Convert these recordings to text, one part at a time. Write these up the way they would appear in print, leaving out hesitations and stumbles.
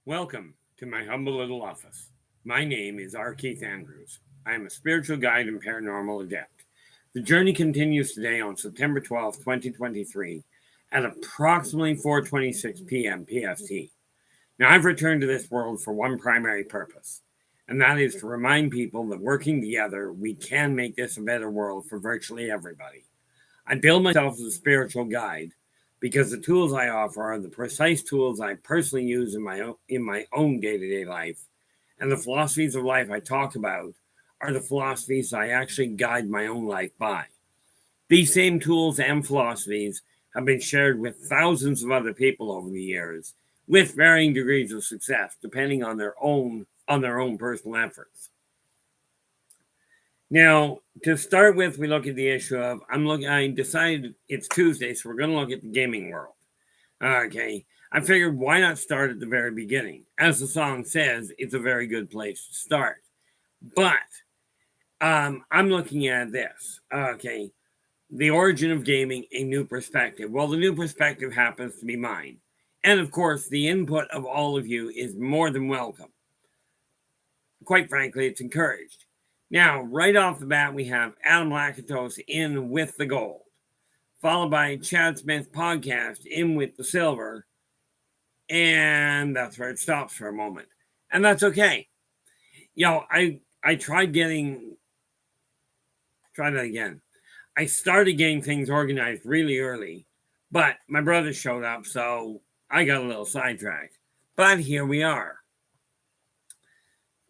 Welcome to my humble little office. My name is R. Keith Andrews. I am a spiritual guide and paranormal adept. The journey continues today on September 12th, 2023 at approximately 4:26 p.m. PST. Now, I've returned to this world for one primary purpose, and that is to remind people that working together, we can make this a better world for virtually everybody. I build myself as a spiritual guide because the tools I offer are the precise tools I personally use in my own day-to-day life, and the philosophies of life I talk about are the philosophies I actually guide my own life by. These same tools and philosophies have been shared with thousands of other people over the years, with varying degrees of success, depending on their own personal efforts. Now, to start with, we look at the issue of I decided it's Tuesday, so we're going to look at the gaming world. Okay, I figured why not start at the very beginning? As the song says, it's a very good place to start. But I'm looking at this. Okay, the origin of gaming, a new perspective. Well, the new perspective happens to be mine. And of course, the input of all of you is more than welcome. Quite frankly, it's encouraged. Now, right off the bat, we have Adam Lakatos in with the gold, followed by Chad Smith podcast in with the silver, and that's where it stops for a moment. And that's okay. I tried try that again. I started getting things organized really early, but my brother showed up, so I got a little sidetracked. But here we are.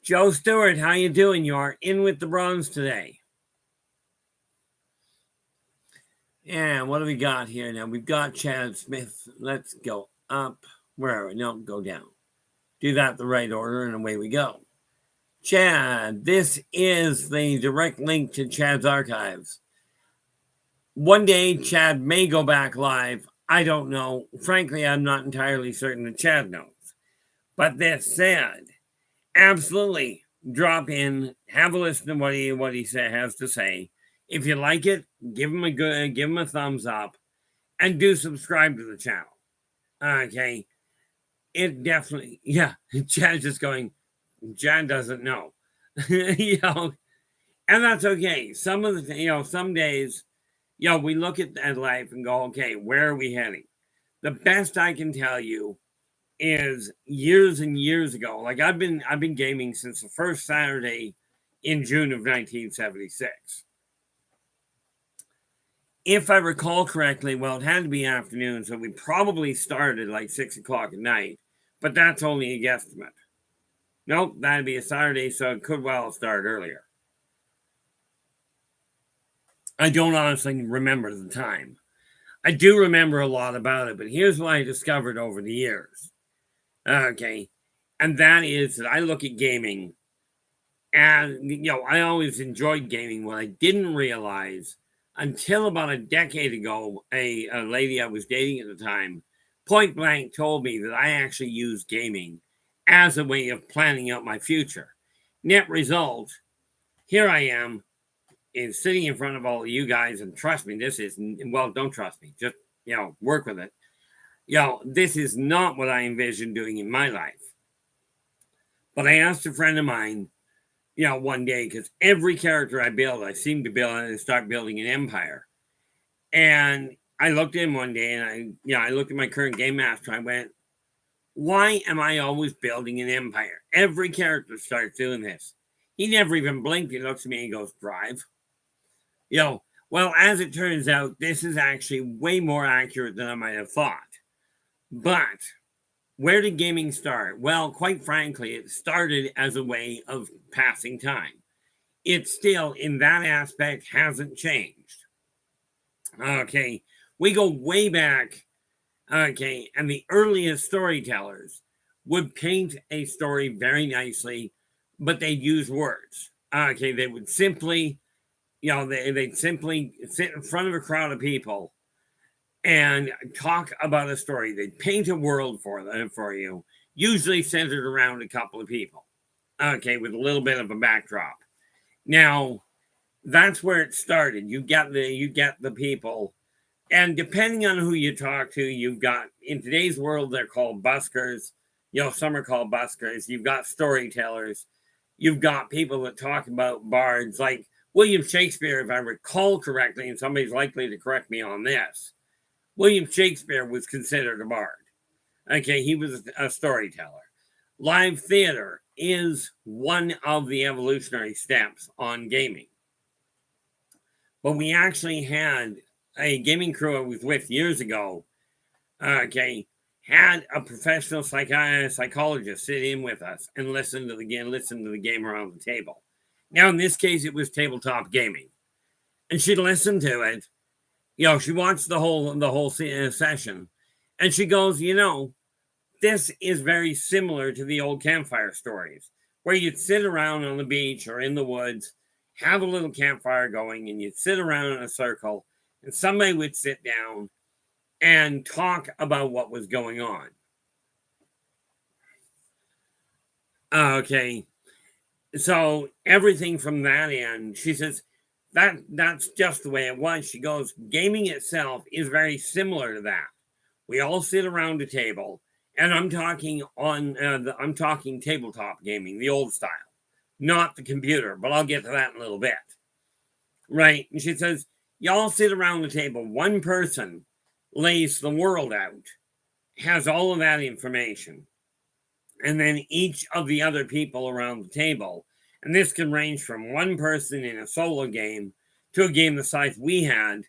Joe Stewart, how you doing? You are in with the bronze today. And what do we got here now? We've got Chad Smith. Let's go up. Where are we? No, go down. Do that the right order, and away we go. Chad, this is the direct link to Chad's archives. One day, Chad may go back live. I don't know. Frankly, I'm not entirely certain that Chad knows. But this said, absolutely drop in, have a listen to what he has to say. If you like it, give him a thumbs up, and do subscribe to the channel. Okay, it definitely, yeah. Chad's just going, Chad doesn't know, and that's okay. Some of the some days, we look at life and go, okay, where are we heading? The best I can tell you is years and years ago. Like I've been gaming since the first Saturday in June of 1976. If I recall correctly, well, it had to be afternoon, so we probably started like 6 o'clock at night, but that's only a guesstimate. Nope, that'd be a Saturday, so it could well start earlier. I don't honestly remember the time. I do remember a lot about it, but here's what I discovered over the years. Okay, and that is that I look at gaming, and I always enjoyed gaming. What I didn't realize until about a decade ago, a lady I was dating at the time, point blank told me that I actually used gaming as a way of planning out my future. Net result, here I am, is sitting in front of all of you guys, and trust me, this is, well, don't trust me, just, work with it. This is not what I envisioned doing in my life. But I asked a friend of mine, one day, because every character I build, I seem to build and start building an empire. And I looked in one day and I looked at my current game master. I went, why am I always building an empire? Every character starts doing this. He never even blinked. He looks at me and goes, drive. Well, as it turns out, this is actually way more accurate than I might have thought. But where did gaming start? Well, quite frankly, it started as a way of passing time. It still, in that aspect, hasn't changed. Okay, we go way back. Okay, and the earliest storytellers would paint a story very nicely, but they'd use words. Okay, they would simply, they'd simply sit in front of a crowd of people and talk about a story. They'd paint a world for you, usually centered around a couple of people. Okay, with a little bit of a backdrop. Now, that's where it started. You get the people, and depending on who you talk to, you've got, in today's world, they're called buskers. some are called buskers. You've got storytellers. You've got people that talk about bards, like William Shakespeare, if I recall correctly, and somebody's likely to correct me on this. William Shakespeare was considered a bard. Okay, he was a storyteller. Live theater is one of the evolutionary steps on gaming. But we actually had a gaming crew I was with years ago, okay, had a professional psychologist sit in with us and listen to the game around the table. Now, in this case, it was tabletop gaming. And she'd listen to it. She watched the whole session. And she goes, this is very similar to the old campfire stories, where you'd sit around on the beach or in the woods, have a little campfire going, and you'd sit around in a circle, and somebody would sit down and talk about what was going on. Okay, so everything from that end, she says, that's just the way it was. She goes, gaming itself is very similar to that. We all sit around a table, and I'm talking tabletop gaming, the old style, not the computer, but I'll get to that in a little bit. Right? And she says, y'all sit around the table. One person lays the world out, has all of that information, and then each of the other people around the table, and this can range from one person in a solo game to a game the size we had.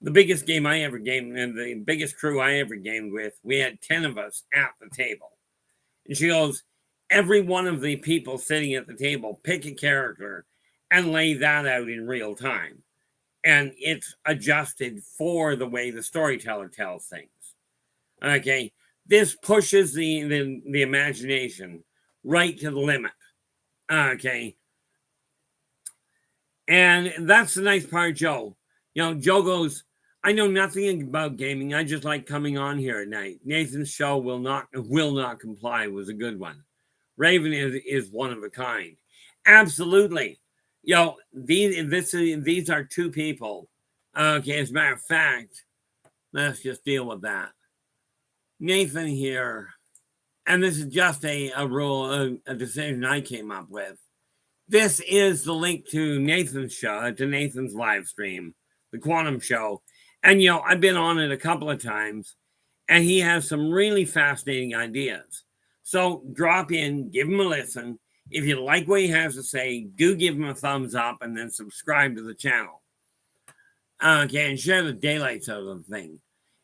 The biggest game I ever gamed, and the biggest crew I ever gamed with, we had 10 of us at the table. And she goes, every one of the people sitting at the table pick a character and lay that out in real time. And it's adjusted for the way the storyteller tells things. Okay, this pushes the imagination right to the limit. Okay, and that's the nice part, Joe. Joe goes, I know nothing about gaming. I just like coming on here at night. Nathan's show will not comply was a good one. Raven is one of a kind. Absolutely. These are two people. Okay, as a matter of fact, let's just deal with that. Nathan here, and this is just a rule, a decision I came up with. This is the link to Nathan's show, to Nathan's live stream, the Quantum Show. And, I've been on it a couple of times, and he has some really fascinating ideas. So drop in, give him a listen. If you like what he has to say, do give him a thumbs up and then subscribe to the channel. Okay, and share the daylights out of the thing.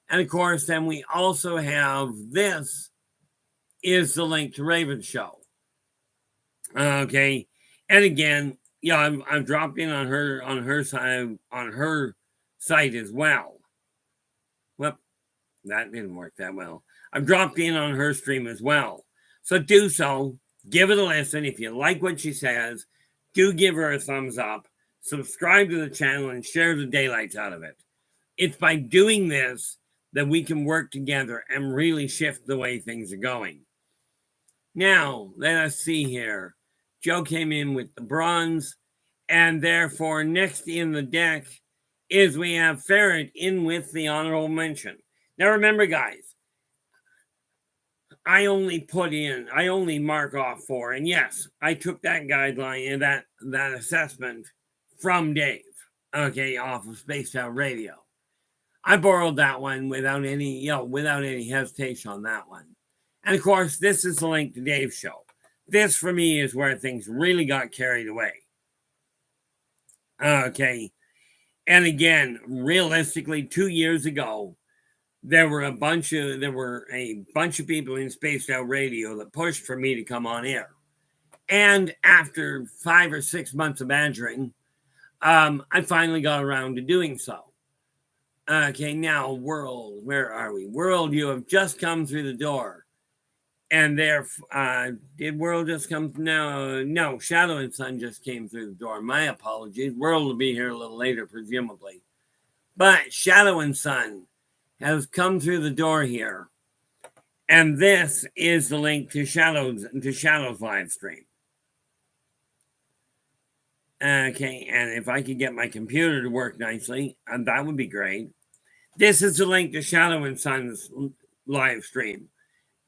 And, of course, then we also have this is the link to Raven's show. Okay, and again, I've dropped in on her site as well. Well, that didn't work that well. I've dropped in on her stream as well. So do so. Give it a listen. If you like what she says, do give her a thumbs up. Subscribe to the channel and share the daylights out of it. It's by doing this that we can work together and really shift the way things are going. Now, let us see here. Joe came in with the bronze, and therefore next in the deck is we have Ferret in with the honorable mention. Now remember, guys, I only mark off 4, and yes, I took that guideline and that assessment from Dave, okay, off of Spaced Out Radio. I borrowed that one without any hesitation on that one. And of course, this is the link to Dave's show. This, for me, is where things really got carried away. Okay. And again, realistically, 2 years ago, there were a bunch of people in Spaced Out Radio that pushed for me to come on air. And after 5 or 6 months of badgering, I finally got around to doing so. Okay, now, World, where are we? World, you have just come through the door. And there, did World just come? No, Shadow and Sun just came through the door. My apologies. World will be here a little later, presumably. But Shadow and Sun has come through the door here. And this is the link to Shadow's live stream. Okay, and if I could get my computer to work nicely, that would be great. This is the link to Shadow and Sun's live stream.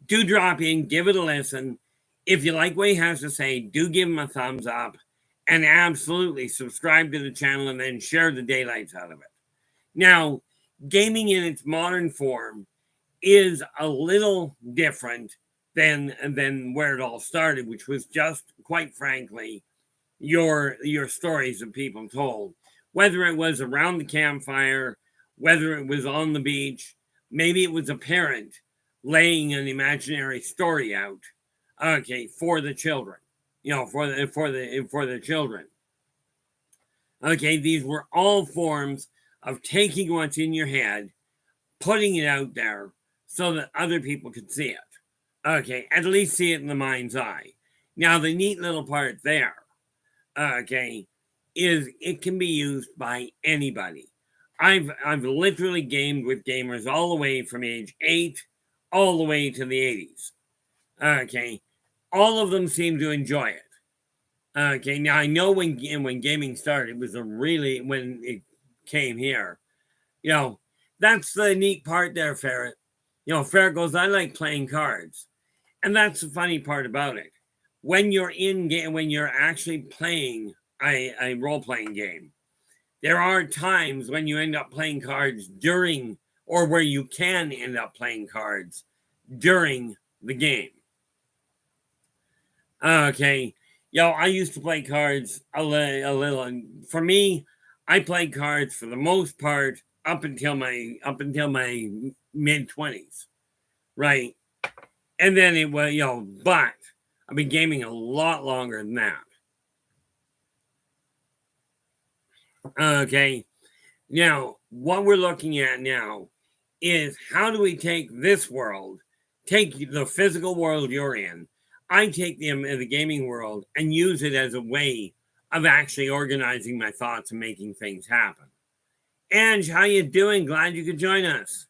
do drop in, give it a listen. If you like what he has to say, do give him a thumbs up, and absolutely subscribe to the channel and then share the daylights out of it. Now, gaming in its modern form is a little different than where it all started, which was just, quite frankly, your stories that people told. Whether it was around the campfire, whether it was on the beach, maybe it was a parent laying an imaginary story out, okay, for the children, for the children. Okay, these were all forms of taking what's in your head, putting it out there so that other people could see it. Okay, at least see it in the mind's eye. Now, the neat little part there, okay, is it can be used by anybody. I've literally gamed with gamers all the way from age 8 all the way to the 80s. Okay, all of them seem to enjoy it. Okay, now I know when gaming started, it was when it came here. That's the neat part there, Ferret. Ferret goes, I like playing cards. And that's the funny part about it. When you're when you're actually playing a role-playing game, there are times when you end up playing cards during, or where you can end up playing cards during the game. Okay. I used to play cards a little, and for me, I played cards for the most part up until my mid-20s, right? And then it was, but I've been gaming a lot longer than that. Okay. Now, what we're looking at now is how do we take this world, take the physical world you're in, I take the gaming world and use it as a way of actually organizing my thoughts and making things happen. Ange, how you doing? Glad you could join us.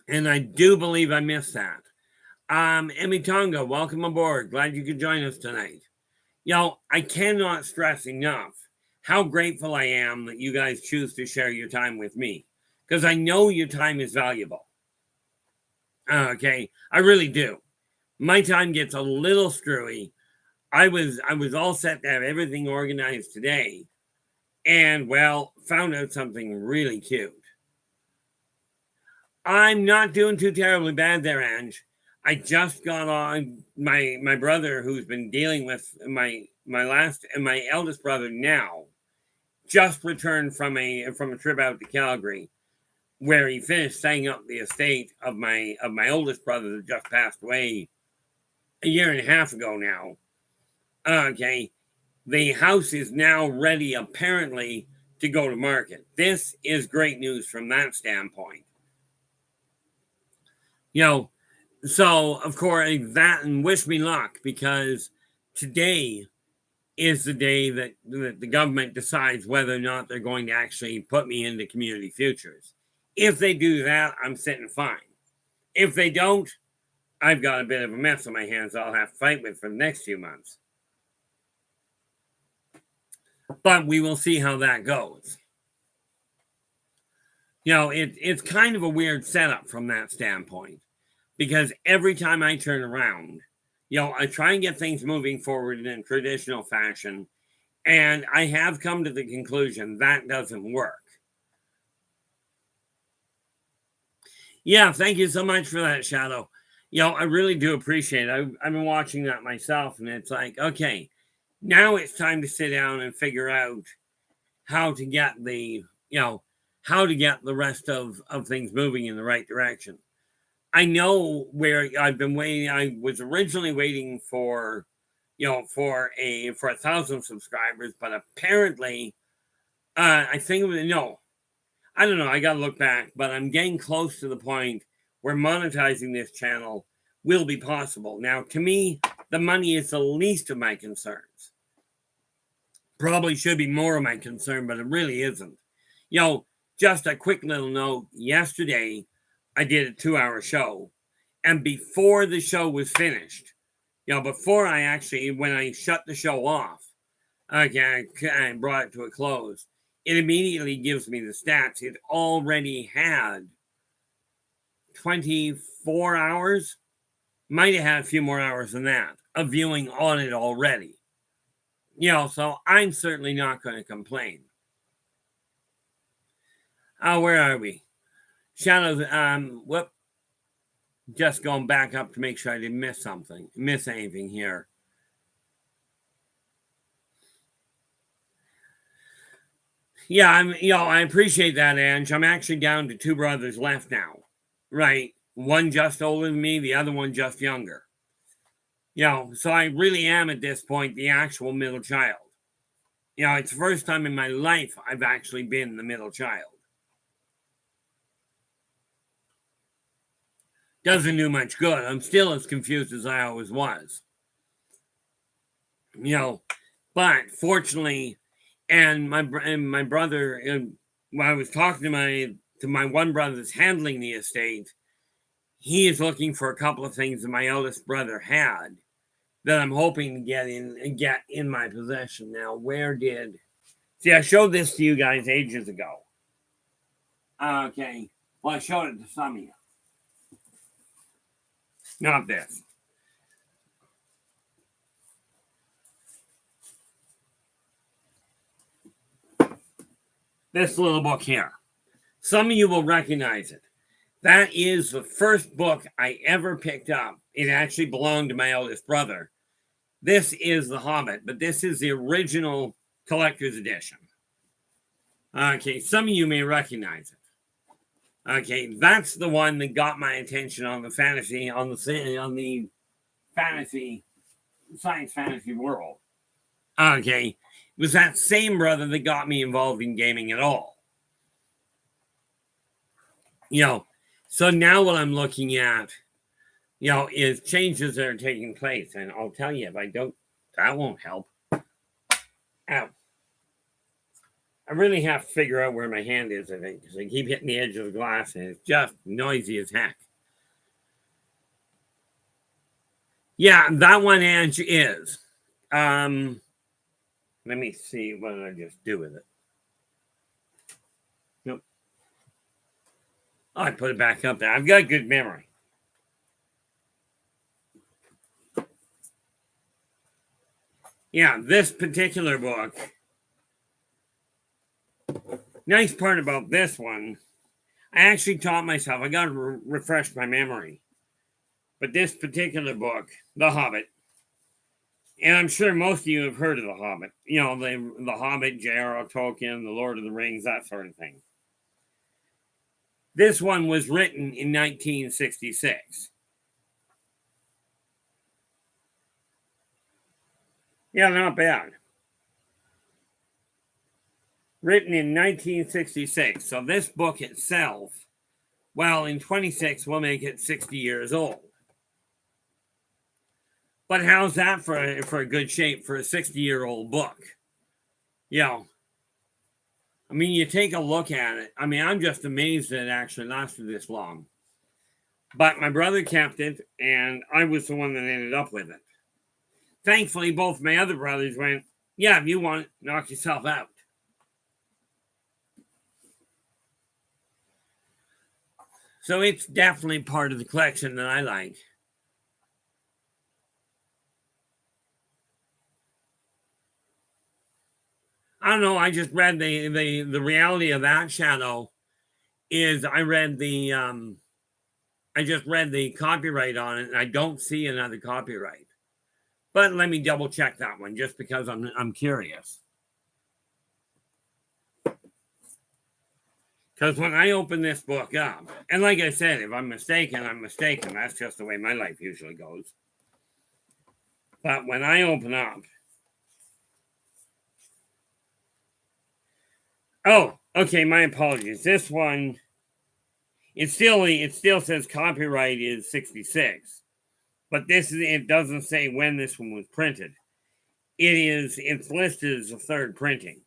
And I do believe I missed that. Emmy Tonga, welcome aboard. Glad you could join us tonight. I cannot stress enough how grateful I am that you guys choose to share your time with me, because I know your time is valuable. Okay, I really do. My time gets a little screwy. I was all set to have everything organized today, and found out something really cute. I'm not doing too terribly bad there, Ange. I just got on my brother, who's been dealing with my eldest brother now, just returned from a trip out to Calgary, where he finished setting up the estate of my oldest brother that just passed away a year and a half ago now. Okay, the house is now ready, apparently, to go to market. This is great news from that standpoint. So of course that, and wish me luck, because today is the day that the government decides whether or not they're going to actually put me into community futures. If they do that, I'm sitting fine. If they don't, I've got a bit of a mess on my hands I'll have to fight with for the next few months. But we will see how that goes. It's kind of a weird setup from that standpoint, because every time I turn around, I try and get things moving forward in a traditional fashion, and I have come to the conclusion that doesn't work. Yeah, thank you so much for that, Shadow. I really do appreciate it. I've been watching that myself, and it's like, okay, now it's time to sit down and figure out how to get the rest of things moving in the right direction. I know where I've been waiting. I was originally waiting for 1,000 subscribers, but apparently, I think it was, no, I don't know. I got to look back, but I'm getting close to the point where monetizing this channel will be possible. Now, to me, the money is the least of my concerns. Probably should be more of my concern, but it really isn't. Just a quick little note. Yesterday, I did a 2-hour show, and before the show was finished, before when I shut the show off, okay, I brought it to a close, it immediately gives me the stats. It already had 24 hours. Might have had a few more hours than that of viewing on it already. So I'm certainly not going to complain. Where are we? Shadows, whoop. Just going back up to make sure I didn't miss anything here. Yeah, I appreciate that, Ange. I'm actually down to 2 brothers left now. Right. One just older than me, the other one just younger. So I really am at this point the actual middle child. It's the first time in my life I've actually been the middle child. Doesn't do much good. I'm still as confused as I always was. But fortunately, and my brother, when I was talking to my one brother that's handling the estate, he is looking for a couple of things that my eldest brother had that I'm hoping to get in my possession. Now, see, I showed this to you guys ages ago. Okay. Well, I showed it to some of you. Not this. This little book here. Some of you will recognize it. That is the first book I ever picked up. It actually belonged to my eldest brother. This is The Hobbit, but this is the original collector's edition. Okay, some of you may recognize it. Okay, that's the one that got my attention on the fantasy, on the fantasy, science fantasy world. Okay, it was that same brother that got me involved in gaming at all. So now what I'm looking at, is changes that are taking place. And I'll tell you, if I don't, that won't help. Ow. I really have to figure out where my hand is, I think, because I keep hitting the edge of the glass and it's just noisy as heck. Yeah, that one edge is. Let me see what did I just do with it. Nope. Oh, I put it back up there. I've got good memory. Yeah, this particular book. Nice part about this one, I actually taught myself. I got to refresh my memory. But this particular book, The Hobbit, and I'm sure most of you have heard of The Hobbit. The Hobbit, J.R.R. Tolkien, The Lord of the Rings, that sort of thing. This one was written in 1966. Yeah, not bad. Written in 1966. So this book itself, well, in 26, we'll make it 60 years old. But how's that for a good shape for a 60-year-old book? I mean, you take a look at it. I mean, I'm just amazed that it actually lasted this long. But my brother kept it, and I was the one that ended up with it. Thankfully, both my other brothers went, yeah, if you want it, knock yourself out. So it's definitely part of the collection that I like. I don't know. I just read the reality of that, Shadow, is I just read the copyright on it, and I don't see another copyright. But let me double check that one, just because I'm curious. Because when I open this book up, and like I said, if I'm mistaken, I'm mistaken. That's just the way my life usually goes. But when I open up, oh, okay, my apologies. This one, it still says copyright is 66. But it doesn't say when this one was printed. It's listed as a third printing.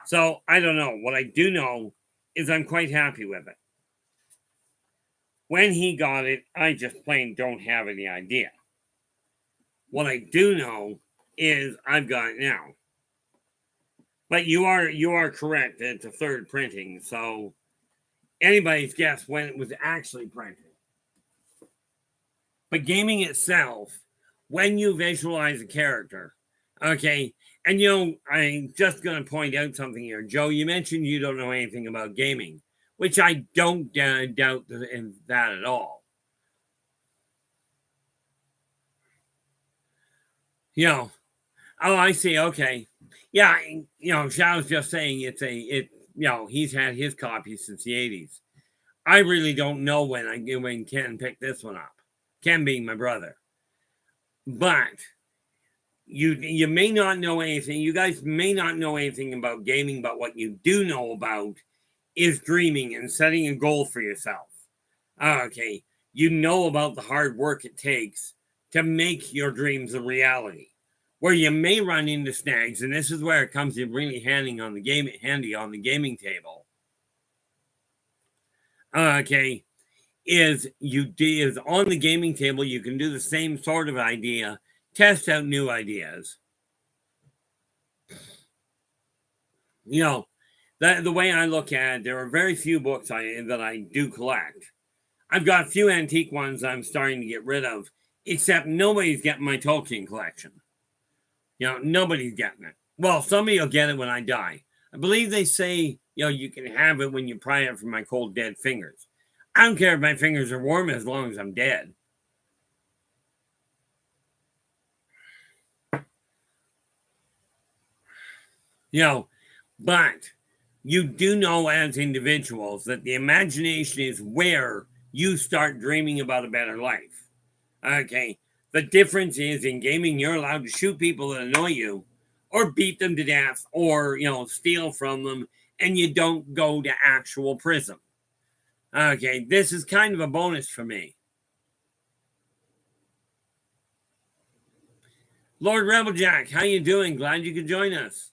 So I don't know. What I do know is I'm quite happy with it. When he got it, I just plain don't have any idea. What I do know is I've got it now. But you are correct. It's a third printing. So anybody's guess when it was actually printed. But gaming itself, when you visualize a character, okay, and I'm just going to point out something here. Joe, you mentioned you don't know anything about gaming, which I don't doubt that at all. Oh, I see. Okay. Yeah, Xiao's just saying he's had his copy since the 80s. I really don't know when Ken picked this one up. Ken being my brother. But you may not know anything. You guys may not know anything about gaming, but what you do know about is dreaming and setting a goal for yourself. Okay. You know about the hard work it takes to make your dreams a reality. Where you may run into snags, and this is where it comes in really handy on the gaming table. Okay, is on the gaming table you can do the same sort of idea, test out new ideas. The way I look at it, there are very few books that I do collect. I've got a few antique ones I'm starting to get rid of, except nobody's getting my Tolkien collection. Nobody's getting it. Well, somebody will get it when I die. I believe they say, you can have it when you pry it from my cold, dead fingers. I don't care if my fingers are warm as long as I'm dead. But you do know as individuals that the imagination is where you start dreaming about a better life. Okay. The difference is in gaming, you're allowed to shoot people that annoy you or beat them to death or, steal from them, and you don't go to actual prison. Okay, this is kind of a bonus for me. Lord Rebeljack, how you doing? Glad you could join us.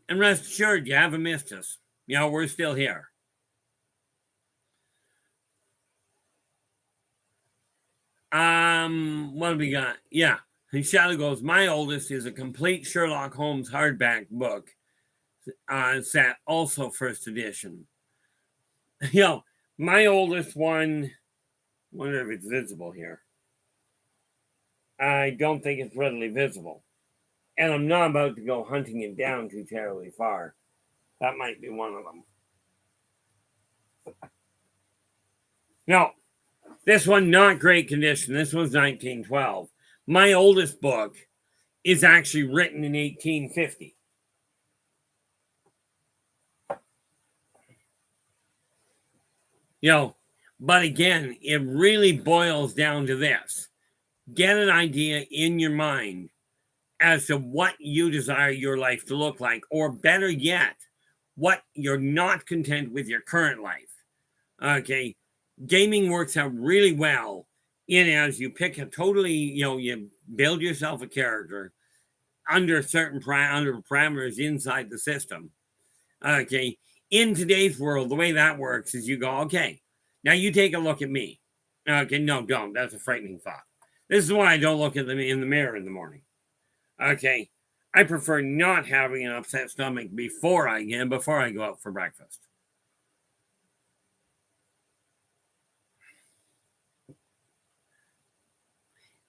And rest assured, you haven't missed us. We're still here. What have we got? Yeah. And Shadow goes, my oldest is a complete Sherlock Holmes hardback book set, also first edition. My oldest one, wonder if it's visible here. I don't think it's readily visible. And I'm not about to go hunting it down too terribly far. That might be one of them. No, this one, not great condition. This was 1912. My oldest book is actually written in 1850. But again, it really boils down to this. Get an idea in your mind as to what you desire your life to look like, or better yet, what you're not content with your current life. Okay, gaming works out really well in as you pick a totally, you build yourself a character under certain parameters inside the system. Okay, in today's world, the way that works is you go, okay, now you take a look at me. Okay, no, don't. That's a frightening thought. This is why I don't look at them in the mirror in the morning. Okay, I prefer not having an upset stomach before I go out for breakfast.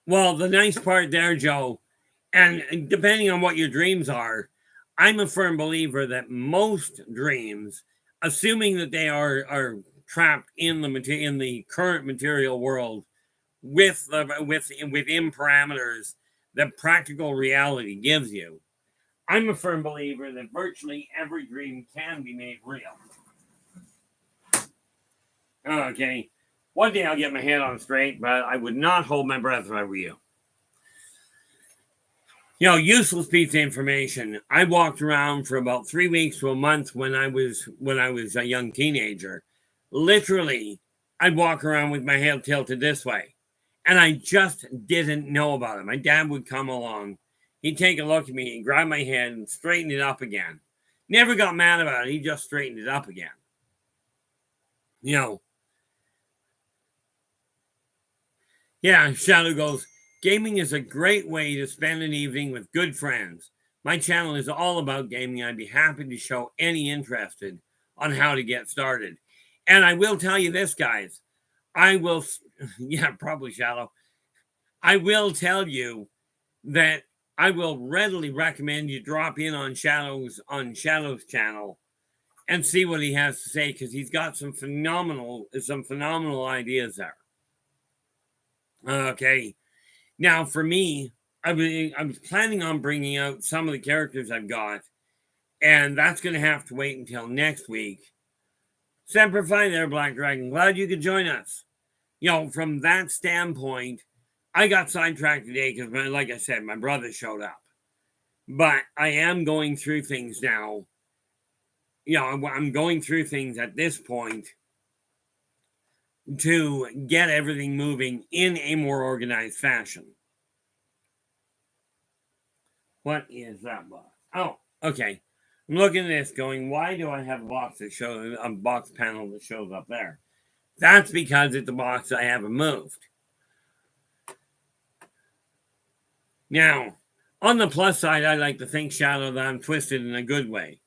Well, the nice part there, Joe, and depending on what your dreams are, I'm a firm believer that most dreams, assuming that they are trapped in the current material world within parameters that practical reality gives you, I'm a firm believer that virtually every dream can be made real. Okay. One day I'll get my head on straight, but I would not hold my breath if I were you. Useless piece of information. I walked around for about 3 weeks to a month when I was a young teenager. Literally, I'd walk around with my head tilted this way. And I just didn't know about it. My dad would come along. He'd take a look at me and grab my head and straighten it up again. Never got mad about it. He just straightened it up again. Yeah, Shadow goes, gaming is a great way to spend an evening with good friends. My channel is all about gaming. I'd be happy to show any interested on how to get started. And I will tell you this, guys. I will, yeah, probably shallow. I will tell you that I will readily recommend you drop in on Shadow's channel and see what he has to say, because he's got some phenomenal ideas there. Okay, now for me, I was planning on bringing out some of the characters I've got, and that's going to have to wait until next week. Semper Fi there, Black Dragon. Glad you could join us. From that standpoint, I got sidetracked today because, like I said, my brother showed up. But I am going through things now. I'm going through things at this point to get everything moving in a more organized fashion. What is that box? Oh, okay. I'm looking at this going, why do I have a box panel that shows up there? That's because it's a box I haven't moved. Now, on the plus side, I like to think, Shadow, that I'm twisted in a good way.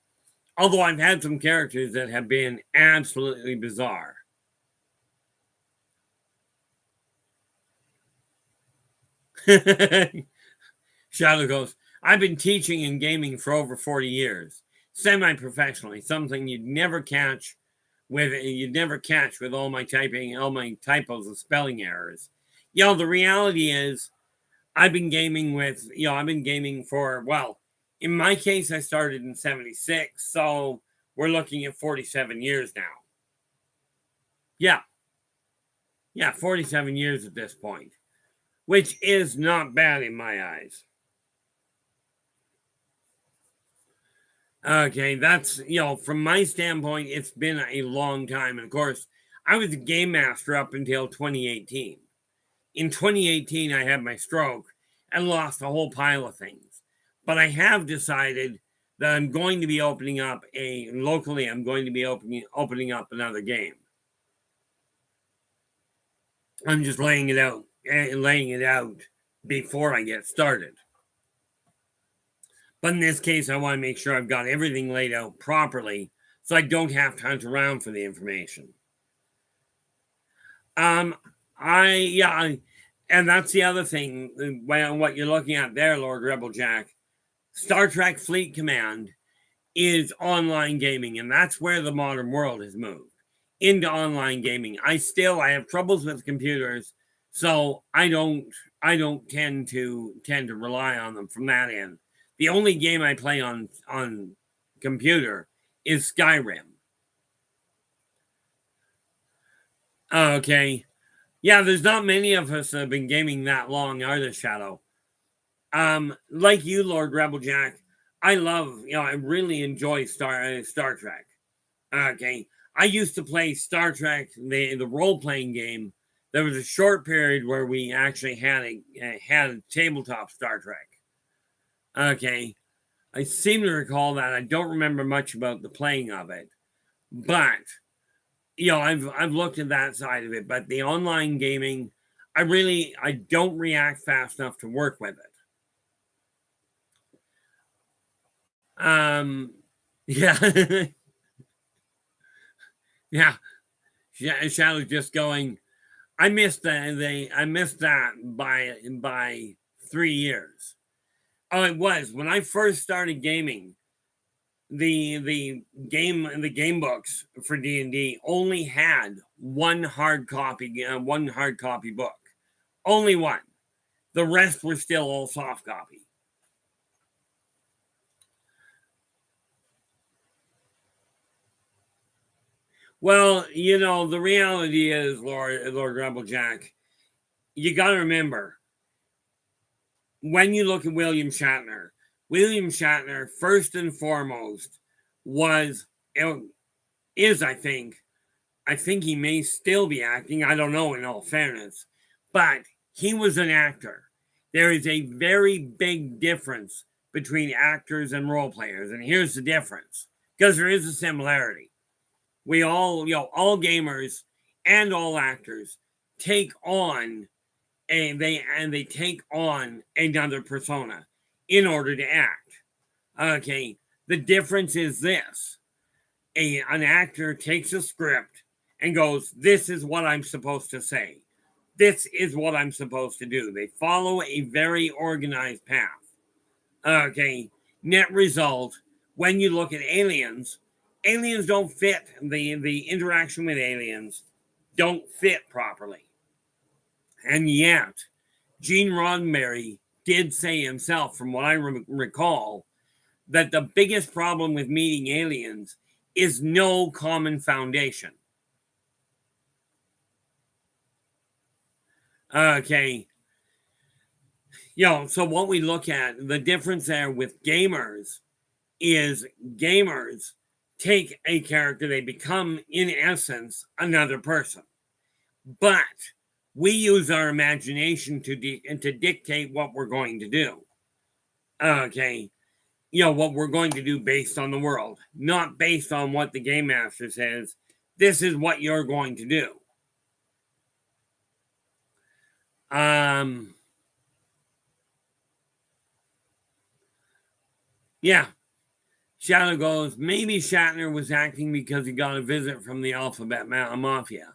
Although I've had some characters that have been absolutely bizarre. Shadow goes, I've been teaching and gaming for over 40 years, semi-professionally, something you'd never catch with all my typing, all my typos and spelling errors. The reality is I've been gaming for, well, in my case, I started in 76, so we're looking at 47 years now. Yeah, 47 years at this point, which is not bad in my eyes. Okay, that's, from my standpoint, it's been a long time. And of course, I was a game master up until 2018. In 2018, I had my stroke and lost a whole pile of things. But I have decided that I'm going to be opening up I'm going to be opening up another game. I'm just laying it out before I get started. But in this case, I want to make sure I've got everything laid out properly so I don't have to hunt around for the information. And that's the other thing. What you're looking at there, Lord Rebel Jack, Star Trek Fleet Command is online gaming, and that's where the modern world has moved into online gaming. I have troubles with computers, so I don't tend to rely on them from that end. The only game I play on computer is Skyrim. Okay. Yeah, there's not many of us that have been gaming that long, are there, Shadow? Like you, Lord Rebel Jack, I really enjoy Star Trek. Okay. I used to play Star Trek, the role-playing game. There was a short period where we actually had a tabletop Star Trek. Okay. I seem to recall that. I don't remember much about the playing of it. But, I've looked at that side of it. But the online gaming, I don't react fast enough to work with it. Yeah. Yeah. Shadow's just going, I missed that by 3 years. Oh, it was when I first started gaming. The game books for D&D only had one hard copy book, only one. The rest were still all soft copy. Well, the reality is, Lord Rebel Jack, you got to remember, when you look at William Shatner, first and foremost, is, I think he may still be acting. I don't know, in all fairness, but he was an actor. There is a very big difference between actors and role players. And here's the difference, because there is a similarity. We all gamers and all actors take on they take on another persona in order to act. Okay, the difference is this: an actor takes a script and goes, this is what I'm supposed to say. This is what I'm supposed to do. They follow a very organized path. Okay, net result, when you look at aliens, aliens don't fit. The interaction with aliens don't fit properly. And yet, Gene Roddenberry did say himself, from what I recall, that the biggest problem with meeting aliens is no common foundation. Okay. So what we look at, the difference there with gamers is gamers take a character, they become, in essence, another person. But we use our imagination to dictate what we're going to do. Okay. What we're going to do based on the world, not based on what the game master says. This is what you're going to do. Yeah. Shadow goes, maybe Shatner was acting because he got a visit from the Alphabet Mafia.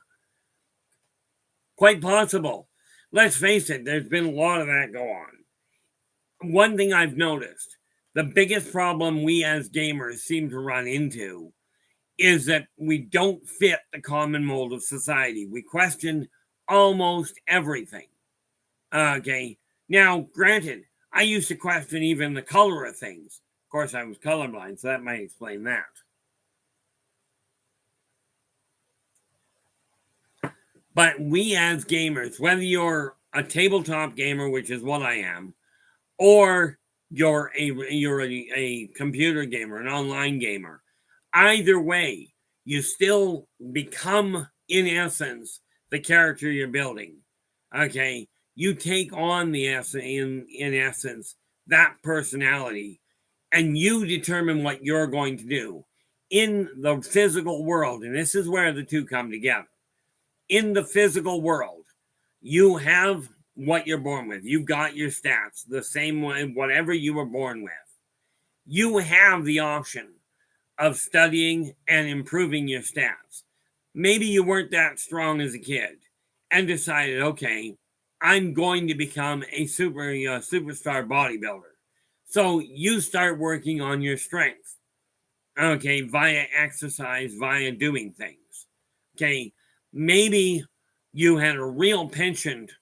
Quite possible. Let's face it, there's been a lot of that go on. One thing I've noticed, the biggest problem we as gamers seem to run into is that we don't fit the common mold of society. We question almost everything. Okay. Now, granted, I used to question even the color of things. Of course, I was colorblind, so that might explain that. But we as gamers, whether you're a tabletop gamer, which is what I am, or you're a computer gamer, an online gamer, either way, you still become, in essence, the character you're building. Okay, you take on the in essence that personality, and you determine what you're going to do in the physical world. And this is where the two come together. In the physical world, you have what you're born with. You've got your stats the same way, whatever you were born with. You have the option of studying and improving your stats. Maybe you weren't that strong as a kid and decided, okay, I'm going to become a superstar bodybuilder. So you start working on your strength, okay, via exercise, via doing things. Okay, maybe you had a real penchant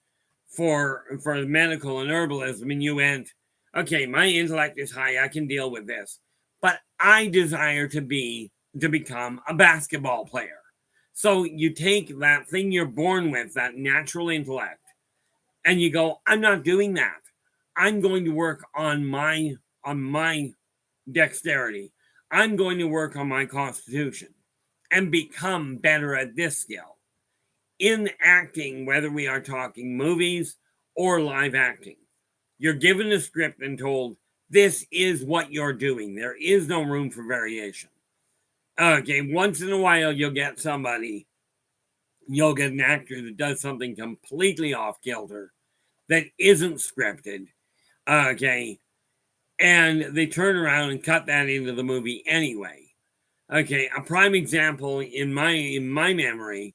for medical and herbalism, and you went, okay, my intellect is high, I can deal with this, but I desire to become a basketball player. So you take that thing you're born with, that natural intellect, and you go, I'm not doing that. I'm going to work on my dexterity. I'm going to work on my constitution and become better at this skill. In acting, whether we are talking movies or live acting, you're given a script and told, this is what you're doing. There is no room for variation. Okay, once in a while, you'll get an actor that does something completely off kilter that isn't scripted. Okay, and they turn around and cut that into the movie anyway. Okay, a prime example in my memory,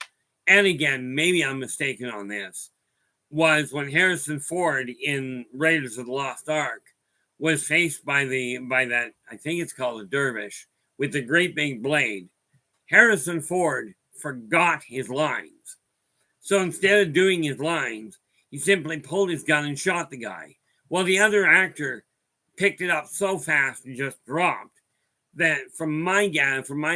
and again, maybe I'm mistaken on this, was when Harrison Ford in Raiders of the Lost Ark was faced by that, I think it's called a dervish, with the great big blade. Harrison Ford forgot his lines. So instead of doing his lines, he simply pulled his gun and shot the guy. Well, the other actor picked it up so fast and just dropped that, from my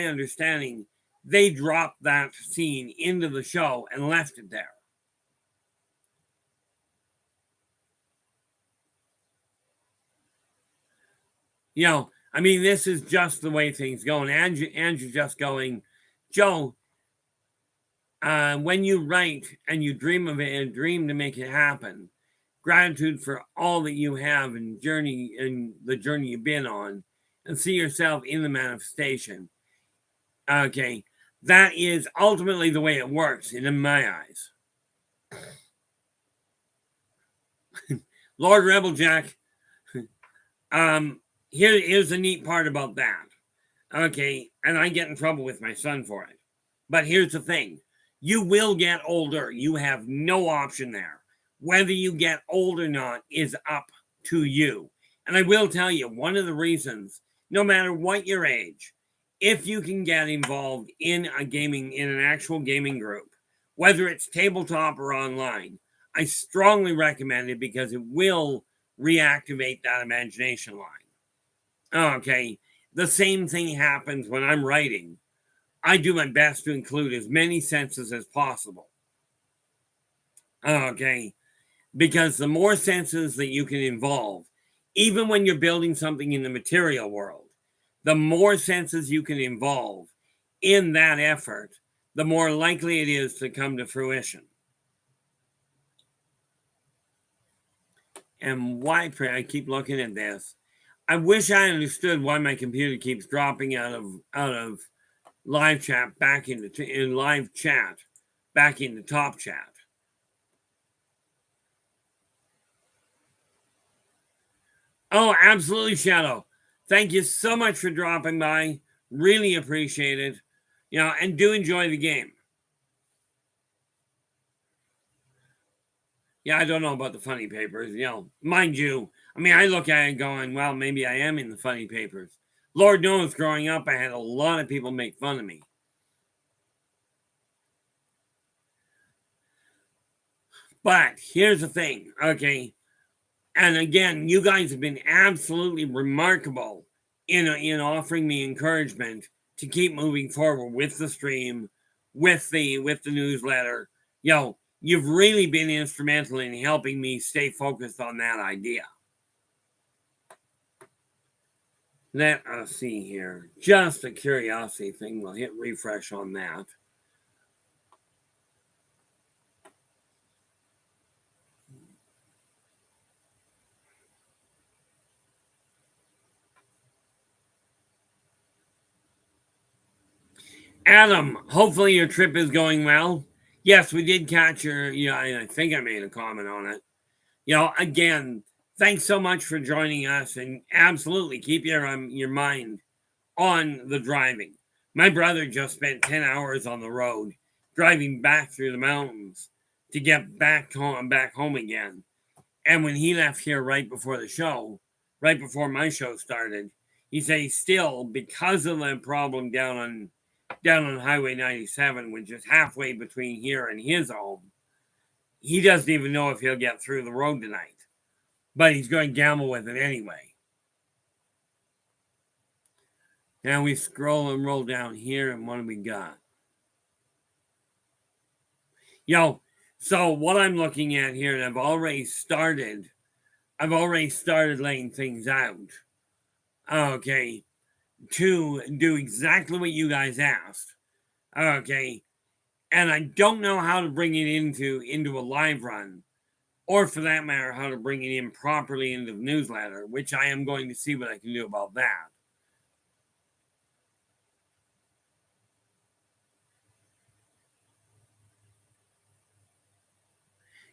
understanding, they dropped that scene into the show and left it there. I mean, this is just the way things go. And Andrew just going, Joe, when you write and you dream of it and dream to make it happen, gratitude for all that you have and the journey you've been on, and see yourself in the manifestation. Okay, that is ultimately the way it works in my eyes. Lord Rebeljack, here's the neat part about that. Okay, and I get in trouble with my son for it. But here's the thing. You will get older. You have no option there. Whether you get old or not is up to you. And I will tell you, one of the reasons, no matter what your age, if you can get involved in an actual gaming group, whether it's tabletop or online, I strongly recommend it because it will reactivate that imagination line. Okay. The same thing happens when I'm writing. I do my best to include as many senses as possible. Okay. Because the more senses that you can involve, even when you're building something in the material world, the more senses you can involve in that effort, the more likely it is to come to fruition. And why, I keep looking at this. I wish I understood why my computer keeps dropping out of live chat back into top chat. Oh, absolutely, Shadow. Thank you so much for dropping by. Really appreciate it. And do enjoy the game. Yeah, I don't know about the funny papers. Mind you, I look at it going, well, maybe I am in the funny papers. Lord knows, growing up, I had a lot of people make fun of me. But here's the thing, okay? And again, you guys have been absolutely remarkable in offering me encouragement to keep moving forward with the stream, with the newsletter. You've really been instrumental in helping me stay focused on that idea. Let us see here. Just a curiosity thing. We'll hit refresh on that. Adam, hopefully your trip is going well. Yes, we did catch your, I think I made a comment on it. Again, thanks so much for joining us, and absolutely keep your mind on the driving. My brother just spent 10 hours on the road driving back through the mountains to get back home again. And when he left here right before my show started, he said he still, because of the problem down on Highway 97, which is halfway between here and his home, he doesn't even know if he'll get through the road tonight. But he's going to gamble with it anyway. Now we scroll and roll down here, and what do we got? So what I'm looking at here, and I've already started laying things out, okay, to do exactly what you guys asked, okay, and I don't know how to bring it into a live run, or for that matter, how to bring it in properly into the newsletter, which I am going to see what I can do about that.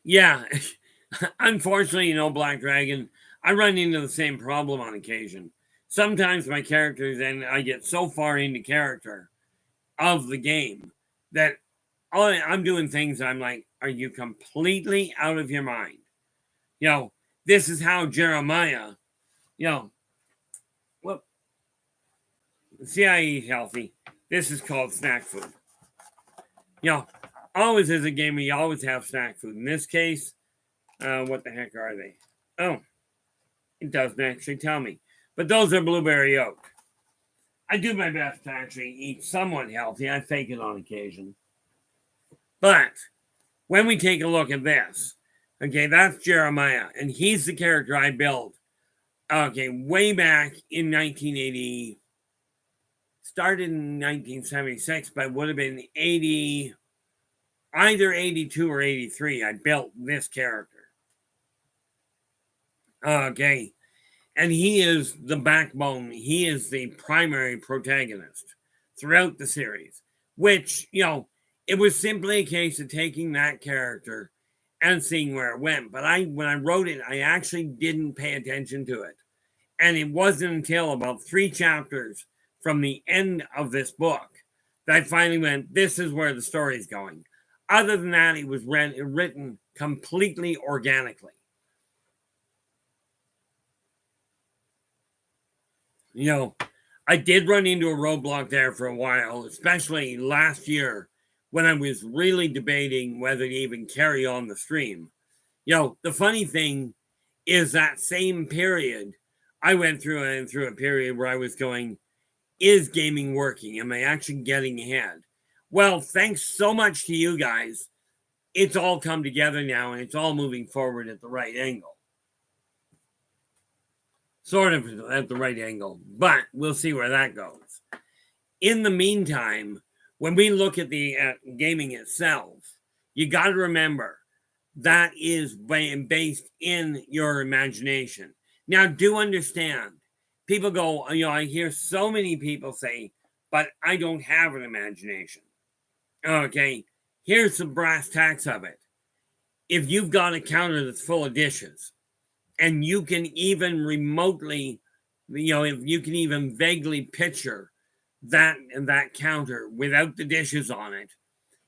Yeah, unfortunately, Black Dragon, I run into the same problem on occasion. Sometimes my characters, and I get so far into character of the game that I'm doing things I'm like, are you completely out of your mind? This is how Jeremiah, well, see, I eat healthy. This is called snack food. Always as a gamer, you always have snack food. In this case, what the heck are they? Oh, it doesn't actually tell me. But those are blueberry oat. I do my best to actually eat somewhat healthy. I fake it on occasion. But when we take a look at this, okay, that's Jeremiah, and he's the character I built, okay, way back in 1980. Started in 1976, but would have been either 82 or 83. I built this character. Okay. And he is the backbone. He is the primary protagonist throughout the series, which, it was simply a case of taking that character and seeing where it went. But when I wrote it, I actually didn't pay attention to it. And it wasn't until about 3 chapters from the end of this book that I finally went, this is where the story is going. Other than that, it was written completely organically. You know, I did run into a roadblock there for a while, especially last year when I was really debating whether to even carry on the stream. The funny thing is that same period, I went through a period where I was going, is gaming working? Am I actually getting ahead? Well, thanks so much to you guys. It's all come together now and it's all moving forward at the right angle. Sort of at the right angle, but we'll see where that goes. In the meantime, when we look at the gaming itself, you got to remember that is based in your imagination. Now, do understand, people go, I hear so many people say, but I don't have an imagination. Okay, here's the brass tacks of it. If you've got a counter that's full of dishes, and you can even remotely, if you can even vaguely picture that counter without the dishes on it,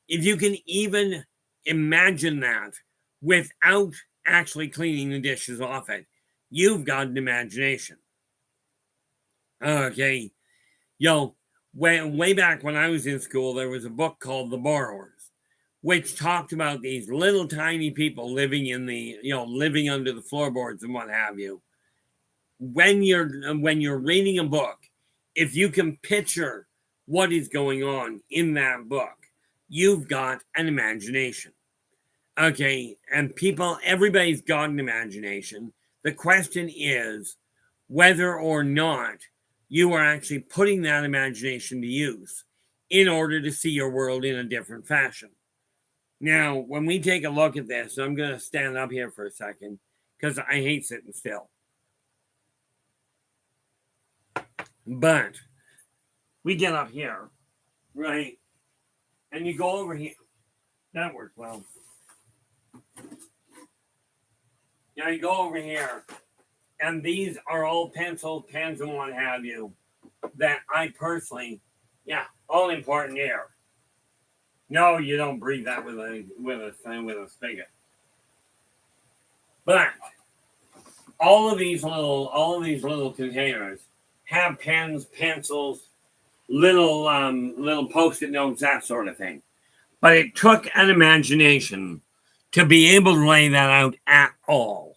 if you can even imagine that without actually cleaning the dishes off it, you've got an imagination. Okay, way back when I was in school, there was a book called The Borrowers, which talked about these little tiny people living in the, living under the floorboards and what have you. When you're reading a book, if you can picture what is going on in that book, you've got an imagination. Okay, and everybody's got an imagination. The question is whether or not you are actually putting that imagination to use in order to see your world in a different fashion. Now, when we take a look at this, I'm going to stand up here for a second because I hate sitting still. But we get up here, right? And you go over here. That worked well. Now you go over here, and these are all pencils, pens, and what have you that I personally, all important air. No, you don't breathe that with a spigot. But all of these little containers have pens, pencils, little post-it notes, that sort of thing. But it took an imagination to be able to lay that out at all.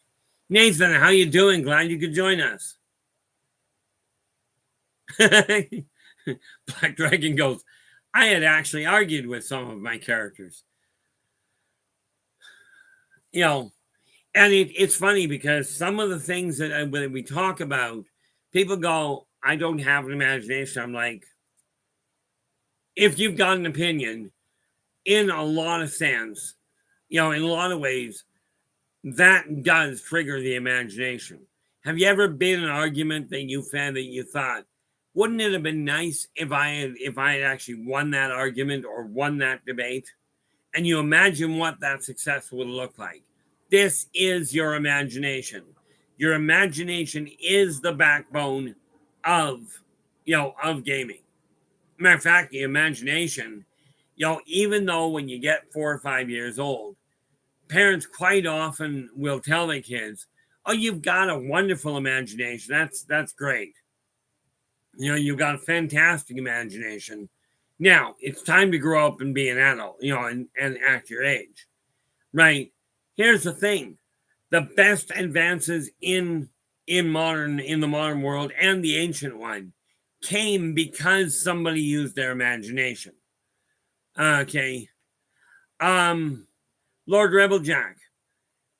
Nathan, how you doing? Glad you could join us. Black Dragon goes, I had actually argued with some of my characters. And it's funny because some of the things that when we talk about, people go, I don't have an imagination. I'm like, if you've got an opinion, in a lot of sense, in a lot of ways, that does trigger the imagination. Have you ever been in an argument that you found that you thought, wouldn't it have been nice if I had actually won that argument or won that debate? And you imagine what that success would look like. This is your imagination. Your imagination is the backbone of gaming. Matter of fact, the imagination, even though when you get 4 or 5 years old, parents quite often will tell their kids, oh, you've got a wonderful imagination. That's great. You've got a fantastic imagination. Now, it's time to grow up and be an adult, and act your age. Right? Here's the thing. The best advances in the modern world and the ancient one came because somebody used their imagination. Okay. Lord Reproduction.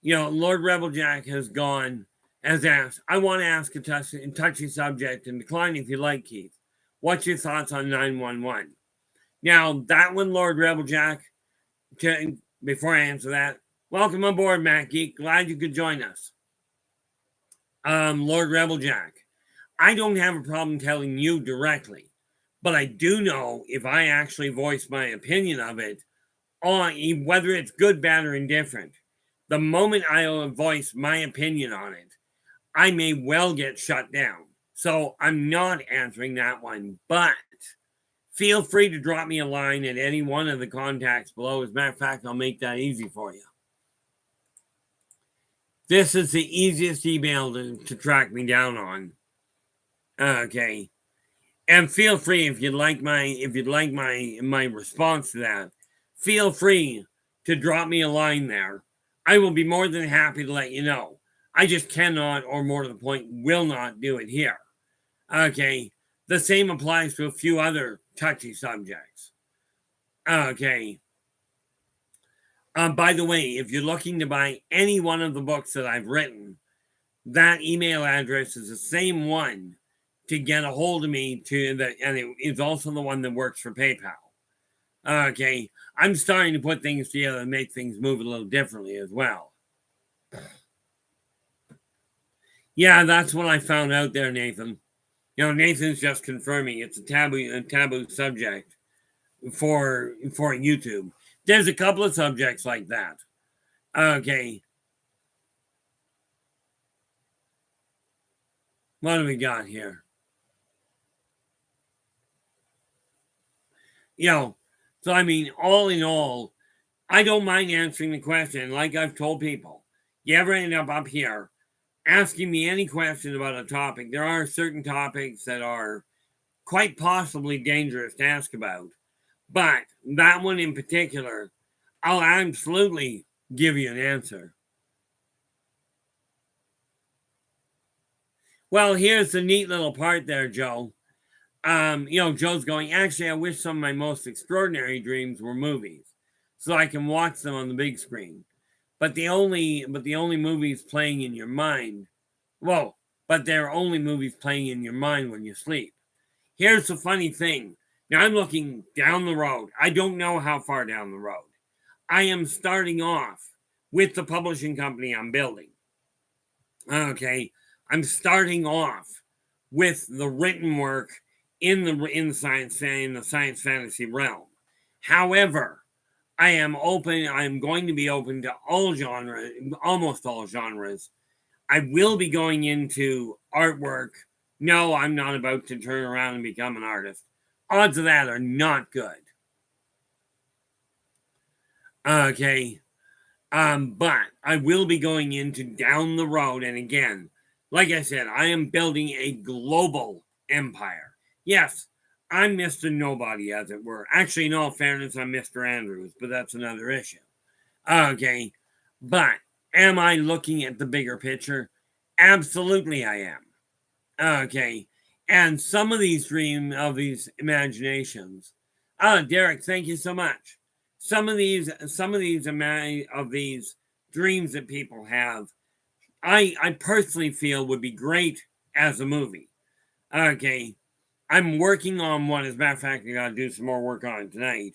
Lord Reproduction has asked, I want to ask a touchy subject and decline if you like, Keith. What's your thoughts on 911? Now, that one, Lord Reproduction, before I answer that, welcome aboard, Matt Geek. Glad you could join us. Lord Reproduction, I don't have a problem telling you directly, but I do know if I actually voice my opinion of it, on whether it's good, bad, or indifferent, the moment I voice my opinion on it, I may well get shut down. So I'm not answering that one. But feel free to drop me a line at any one of the contacts below. As a matter of fact, I'll make that easy for you. This is the easiest email to track me down on. Okay. And feel free, if you'd like my response to that, feel free to drop me a line there. I will be more than happy to let you know. I just cannot, or more to the point, will not do it here. Okay. The same applies to a few other touchy subjects. Okay. By the way, if you're looking to buy any one of the books that I've written, that email address is the same one to get a hold of me and it is also the one that works for PayPal. Okay. I'm starting to put things together and make things move a little differently as well. Yeah, that's what I found out there, Nathan. Nathan's just confirming it's a taboo subject for YouTube. There's a couple of subjects like that. Okay. What do we got here? So I mean, all in all, I don't mind answering the question. Like I've told people, you ever end up here asking me any question about a topic, there are certain topics that are quite possibly dangerous to ask about. But that one in particular, I'll absolutely give you an answer. Well, here's the neat little part there, Joe. Joe's going, actually, I wish some of my most extraordinary dreams were movies so I can watch them on the big screen. But the only movies playing in your mind, but they're only movies playing in your mind when you sleep. Here's the funny thing. Now I'm looking down the road. I don't know how far down the road. I am starting off with the publishing company I'm building. Okay. I'm starting off with the written work in the science fantasy realm. However, I'm going to be open to all genres, almost all genres. I will be going into artwork. No, I'm not about to turn around and become an artist. Odds of that are not good. Okay. But I will be going into down the road, and again, like I said, I am building a global empire. Yes, I'm Mr. Nobody, as it were. Actually, in all fairness, I'm Mr. Andrews, but that's another issue. Okay, but am I looking at the bigger picture? Absolutely, I am. Okay, and some of these imaginations. Derek, thank you so much. Some of these dreams that people have, I personally feel would be great as a movie. Okay, I'm working on one. As a matter of fact, I got to do some more work on it tonight.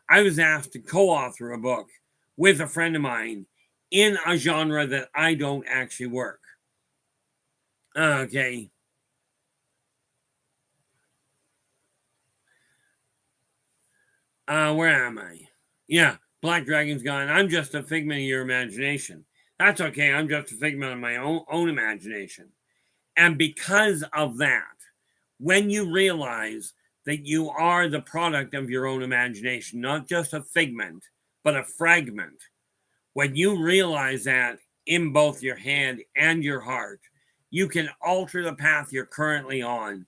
I was asked to co-author a book with a friend of mine in a genre that I don't actually work. Okay. Where am I? Yeah, Black Dragon's gone. I'm just a figment of your imagination. That's okay. I'm just a figment of my own imagination. And because of that, when you realize that you are the product of your own imagination, not just a figment, but a fragment, when you realize that in both your head and your heart, you can alter the path you're currently on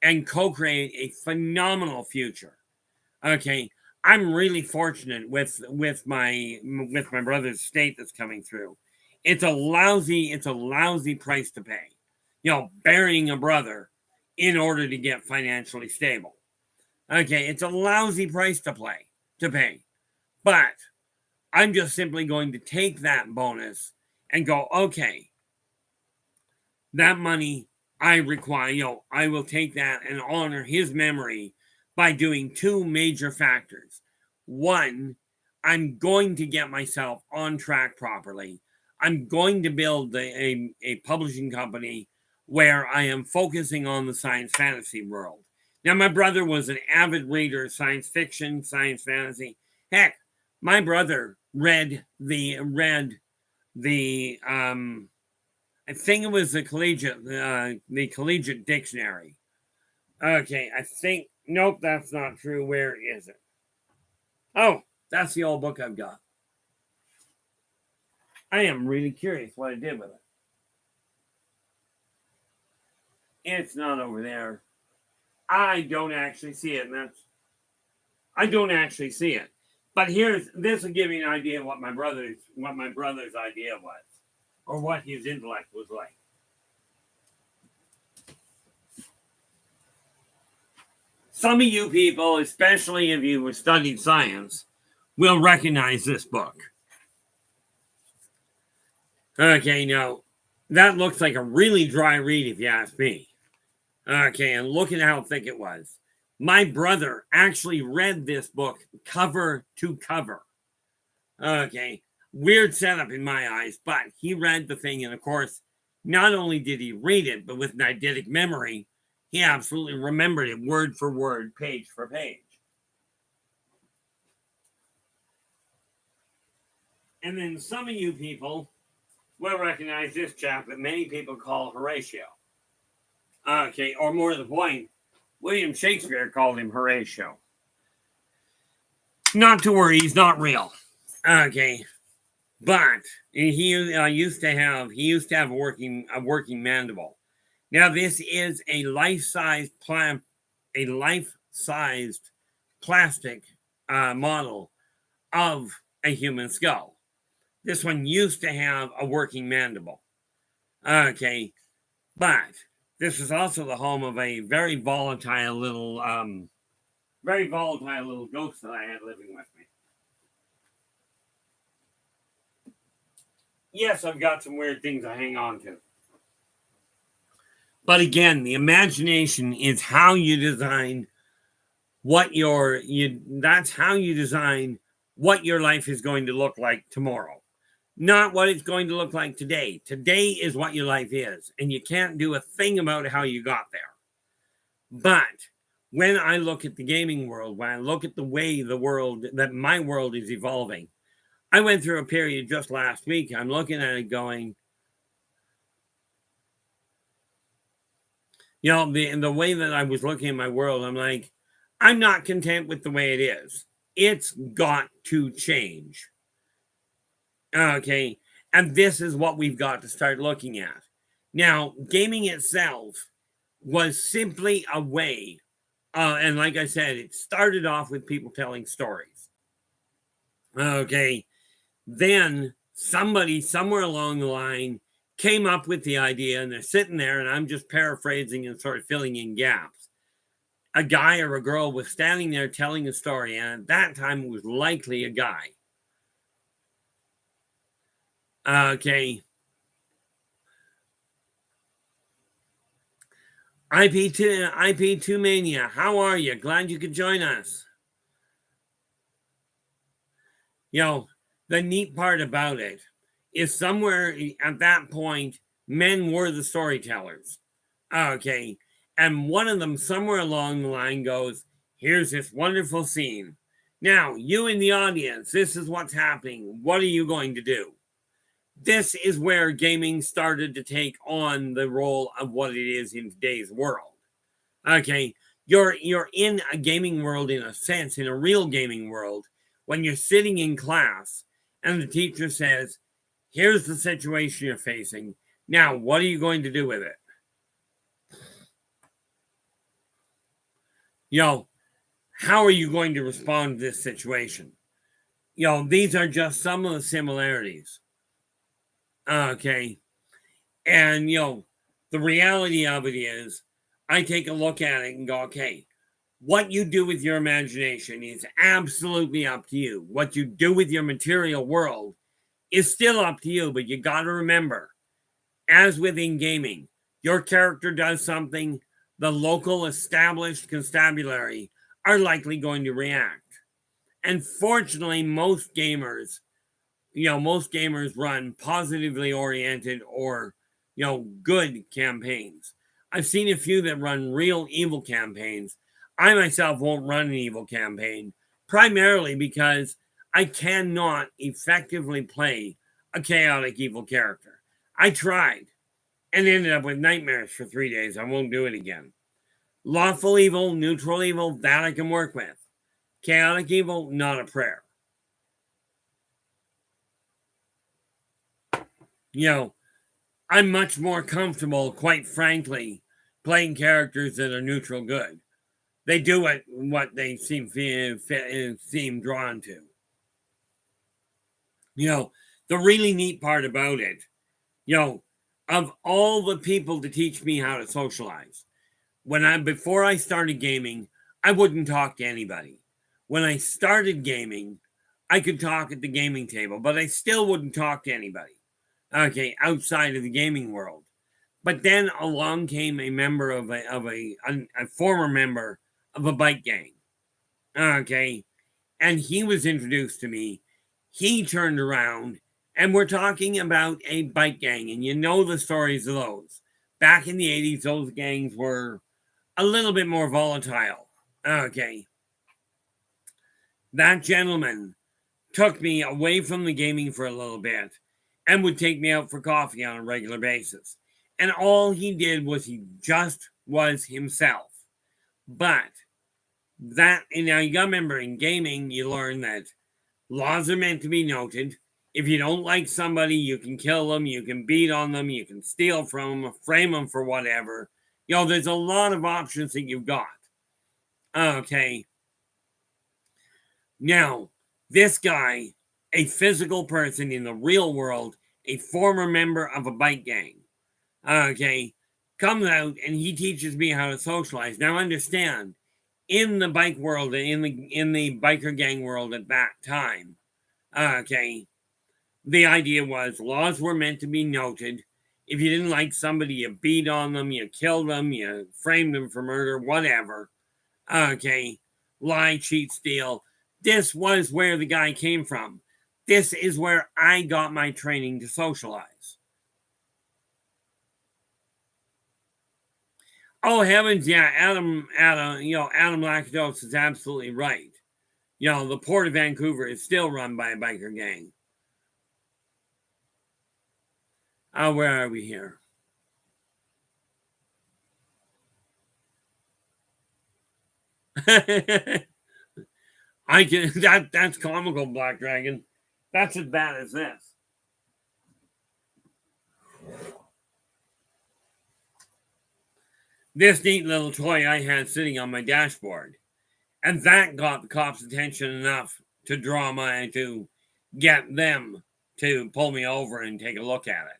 and co-create a phenomenal future. Okay, I'm really fortunate with my brother's estate that's coming through. It's a lousy price to pay. Burying a brother in order to get financially stable. Okay, it's a lousy price to pay. But I'm just simply going to take that bonus and go, okay, that money I require, I will take that and honor his memory by doing two major factors. One, I'm going to get myself on track properly. I'm going to build a publishing company where I am focusing on the science fantasy world. Now, my brother was an avid reader of science fiction, science fantasy. Heck, my brother read the I think it was the collegiate dictionary. Okay, I think Nope, that's not true. Where is it? Oh, that's the old book I've got. I am really curious what I did with it. It's not over there. I don't actually see it, and I don't actually see it. But this will give you an idea of what my brother's idea was, or what his intellect was like. Some of you people, especially if you studied science, will recognize this book. Okay, now that looks like a really dry read if you ask me. Okay, and look at how thick it was. My brother actually read this book cover to cover. Okay, weird setup in my eyes, but he read the thing, and of course, not only did he read it, but with an eidetic memory, he absolutely remembered it word for word, page for page. And then some of you people will recognize this chap that many people call Horatio. Okay, or more to the point, William Shakespeare called him Horatio. Not to worry, he's not real. Okay, but he used to have a working mandible. Now this is a life-sized plastic model of a human skull. This one used to have a working mandible. Okay, but this is also the home of a very volatile little ghost that I had living with me. Yes, I've got some weird things I hang on to. But again, the imagination is how you design that's how you design what your life is going to look like tomorrow. Not what it's going to look like today. Today is what your life is, and you can't do a thing about how you got there. But when I look at the gaming world, when I look at the way my world is evolving, I went through a period just last week. I'm looking at it going, the way that I was looking at my world, I'm like, I'm not content with the way it is. It's got to change. Okay, and this is what we've got to start looking at. Now, gaming itself was simply a way, and like I said, it started off with people telling stories. Okay, then somebody somewhere along the line came up with the idea, and they're sitting there, and I'm just paraphrasing and sort of filling in gaps. A guy or a girl was standing there telling a story, and at that time it was likely a guy. Okay. IP2 Mania, how are you? Glad you could join us. The neat part about it is somewhere at that point, men were the storytellers. Okay. And one of them somewhere along the line goes, here's this wonderful scene. Now, you in the audience, this is what's happening. What are you going to do? This is where gaming started to take on the role of what it is in today's world. Okay, you're in a gaming world in a sense, in a real gaming world, when you're sitting in class and the teacher says, here's the situation you're facing. Now, what are you going to do with it? How are you going to respond to this situation? These are just some of the similarities. Okay. And, the reality of it is, I take a look at it and go, okay, what you do with your imagination is absolutely up to you. What you do with your material world is still up to you, but you got to remember, as within gaming, your character does something, the local established constabulary are likely going to react. And fortunately, most gamers run positively oriented or, good campaigns. I've seen a few that run real evil campaigns. I myself won't run an evil campaign, primarily because I cannot effectively play a chaotic evil character. I tried and ended up with nightmares for 3 days. I won't do it again. Lawful evil, neutral evil, that I can work with. Chaotic evil, not a prayer. You know, I'm much more comfortable, quite frankly, playing characters that are neutral good. They do what they seem drawn to. You know, the really neat part about it, you know, of all the people to teach me how to socialize, before I started gaming, I wouldn't talk to anybody. When I started gaming, I could talk at the gaming table, but I still wouldn't talk to anybody. Okay, outside of the gaming world. But then along came a member of a former member of a bike gang. Okay, and he was introduced to me. He turned around and we're talking about a bike gang, and you know the stories of those. Back in the 80s, those gangs were a little bit more volatile. Okay. That gentleman took me away from the gaming for a little bit and would take me out for coffee on a regular basis. And all he did was he just was himself. But that, and now you gotta remember, in gaming, you learn that laws are meant to be noted. If you don't like somebody, you can kill them, you can beat on them, you can steal from them, frame them for whatever. You know, there's a lot of options that you've got. Okay. Now, this guy, a physical person in the real world, a former member of a bike gang, okay, comes out and he teaches me how to socialize. Now, understand, in the bike world, in the biker gang world at that time, okay, the idea was laws were meant to be noted. If you didn't like somebody, you beat on them, you killed them, you framed them for murder, whatever. Okay, lie, cheat, steal. This was where the guy came from. This is where I got my training to socialize. Oh heavens, yeah, Adam, Adam Lackados is absolutely right. You know, the Port of Vancouver is still run by a biker gang. Where are we here? I can that's comical, Black Dragon. That's as bad as this. This neat little toy I had sitting on my dashboard. And that got the cops' attention enough to get them to pull me over and take a look at it.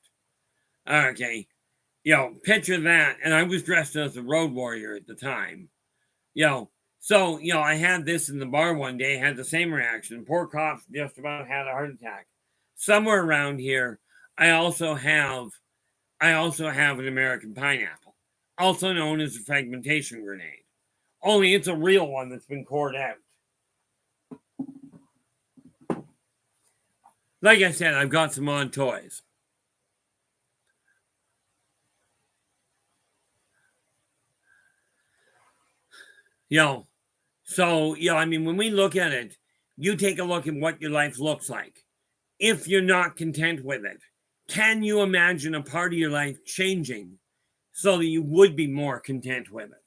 Okay. You know, picture that. And I was dressed as a road warrior at the time. You know, so, you know, I had this in the bar one day, had the same reaction. Poor cops just about had a heart attack. Somewhere around here, I also have an American pineapple, also known as a fragmentation grenade. Only it's a real one that's been cored out. Like I said, I've got some odd toys. You know, so, you know, I mean, when we look at it, you take a look at what your life looks like. If you're not content with it, can you imagine a part of your life changing so that you would be more content with it?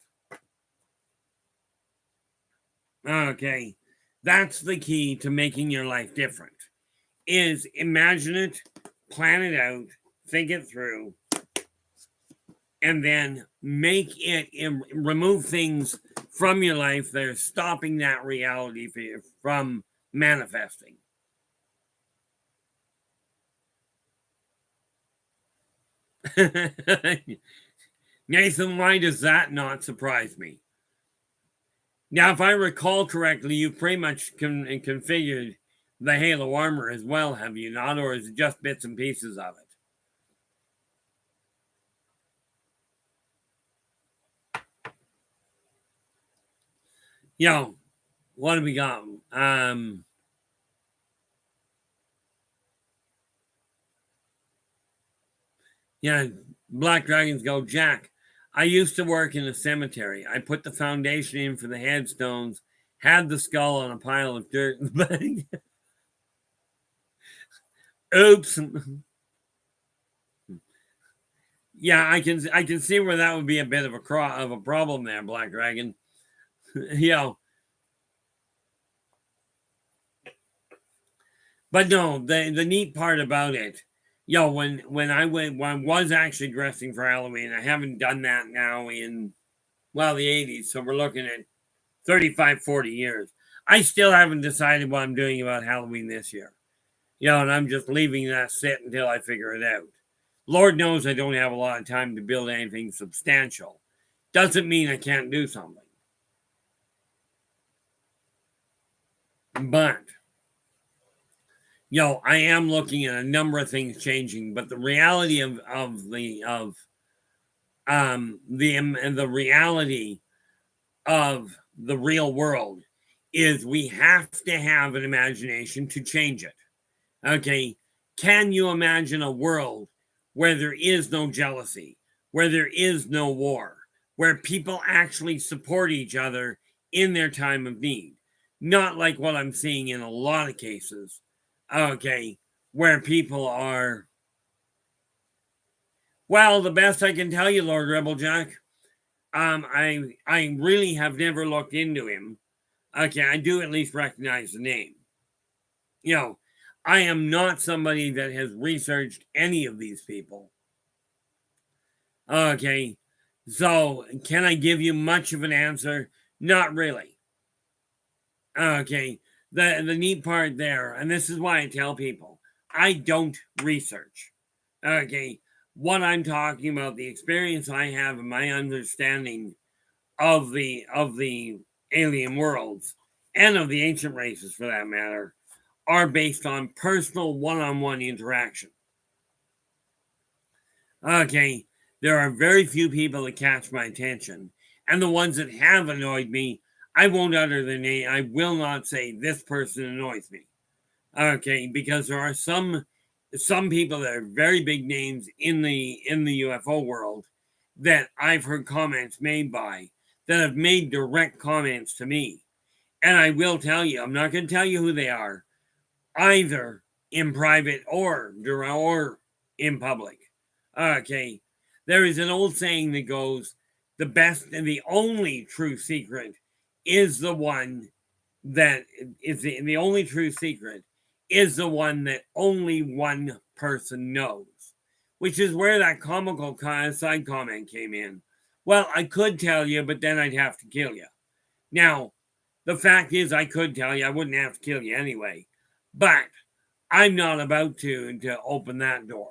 Okay, that's the key to making your life different. Is imagine it, plan it out, think it through, and then remove things from your life that are stopping that reality for you from manifesting. Nathan, why does that not surprise me? Now, if I recall correctly, you've pretty much configured the Halo armor as well, have you not? Or is it just bits and pieces of it? Yo, what do we got? Yeah, Black Dragons go, Jack. I used to work in a cemetery. I put the foundation in for the headstones, had the skull on a pile of dirt. Oops. Yeah, I can see where that would be a bit of a problem there, Black Dragon. you know, but no, the neat part about it, when I was actually dressing for Halloween, I haven't done that now in the 80s, so we're looking at 35, 40 years. I still haven't decided what I'm doing about Halloween this year. And I'm just leaving that sit until I figure it out. Lord knows I don't have a lot of time to build anything substantial. Doesn't mean I can't do something. But, I am looking at a number of things changing, but the reality the reality of the real world is we have to have an imagination to change it. Okay. Can you imagine a world where there is no jealousy, where there is no war, where people actually support each other in their time of need? Not like what I'm seeing in a lot of cases. Okay. Where people are, well, the best I can tell you, Lord Rebeljack, I really have never looked into him. Okay, I do at least recognize the name. I am not somebody that has researched any of these people. Okay, so can I give you much of an answer? Not really. Okay, the neat part there, and this is why I tell people, I don't research. Okay, what I'm talking about, the experience I have and my understanding of the alien worlds and of the ancient races for that matter are based on personal one-on-one interaction. Okay, there are very few people that catch my attention, and the ones that have annoyed me, I won't utter their name. I will not say this person annoys me. Okay, because there are some people that are very big names in the UFO world that I've heard comments made by that have made direct comments to me. And I will tell you, I'm not going to tell you who they are, either in private or in public. Okay, there is an old saying that goes, the best and the only true secret is the one that is the only true secret is the one that only one person knows, which is where that comical side comment came in. Well, I could tell you, but then I'd have to kill you. Now, the fact is, I could tell you, I wouldn't have to kill you anyway. But I'm not about to open that door.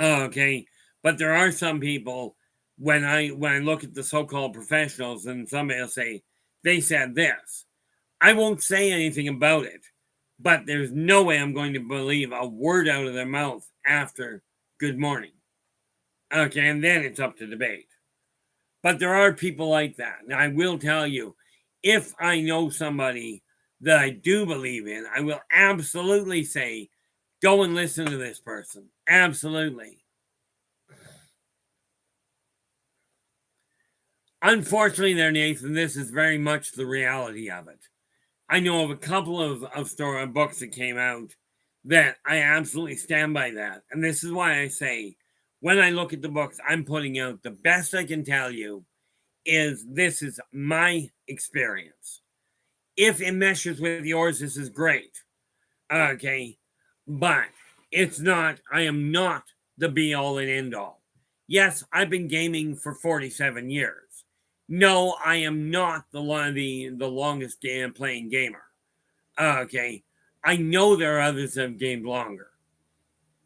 Okay, but there are some people when I look at the so-called professionals and somebody will say they said this, I won't say anything about it, but there's no way I'm going to believe a word out of their mouth after good morning. Okay, and then it's up to debate. But there are people like that. And I will tell you, if I know somebody that I do believe in, I will absolutely say, go and listen to this person. Absolutely. Unfortunately, there, Nathan, this is very much the reality of it. I know of a couple of story books that came out that I absolutely stand by that. And this is why I say, when I look at the books I'm putting out, the best I can tell you is this is my experience. If it meshes with yours, this is great. Okay. But it's not, I am not the be all and end all. Yes, I've been gaming for 47 years. No, I am not the longest game playing gamer. Okay. I know there are others that have gamed longer.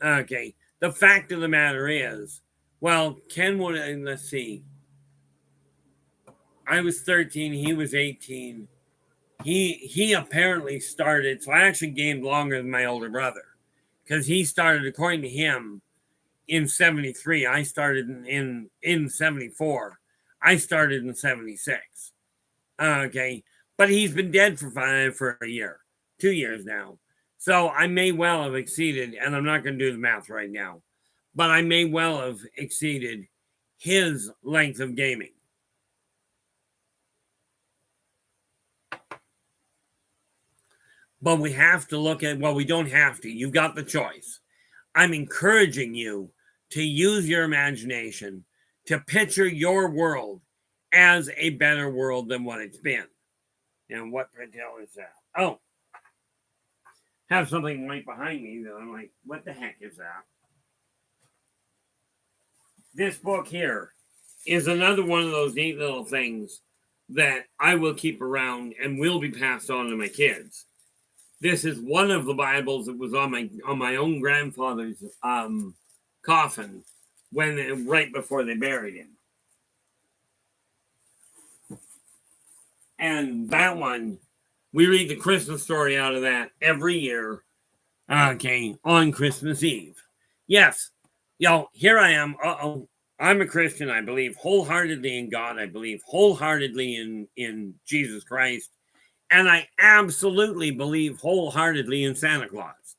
Okay. The fact of the matter is, well, Ken would, let's see. I was 13, he was 18. He apparently started, so I actually gamed longer than my older brother. Because he started, according to him, in 73. I started in 74. I started in 76. Okay. But he's been dead for a year, 2 years now. So I may well have exceeded, and I'm not going to do the math right now, but I may well have exceeded his length of gaming. But we have to look at, well, we don't have to. You've got the choice. I'm encouraging you to use your imagination to picture your world as a better world than what it's been. And what the hell is that? Oh, have something right behind me that I'm like, what the heck is that? This book here is another one of those neat little things that I will keep around and will be passed on to my kids. This is one of the Bibles that was on my own grandfather's coffin right before they buried him. And that one, we read the Christmas story out of that every year, okay, on Christmas Eve. Yes, here I am. I'm a Christian. I believe wholeheartedly in God. I believe wholeheartedly in Jesus Christ. And I absolutely believe wholeheartedly in Santa Claus.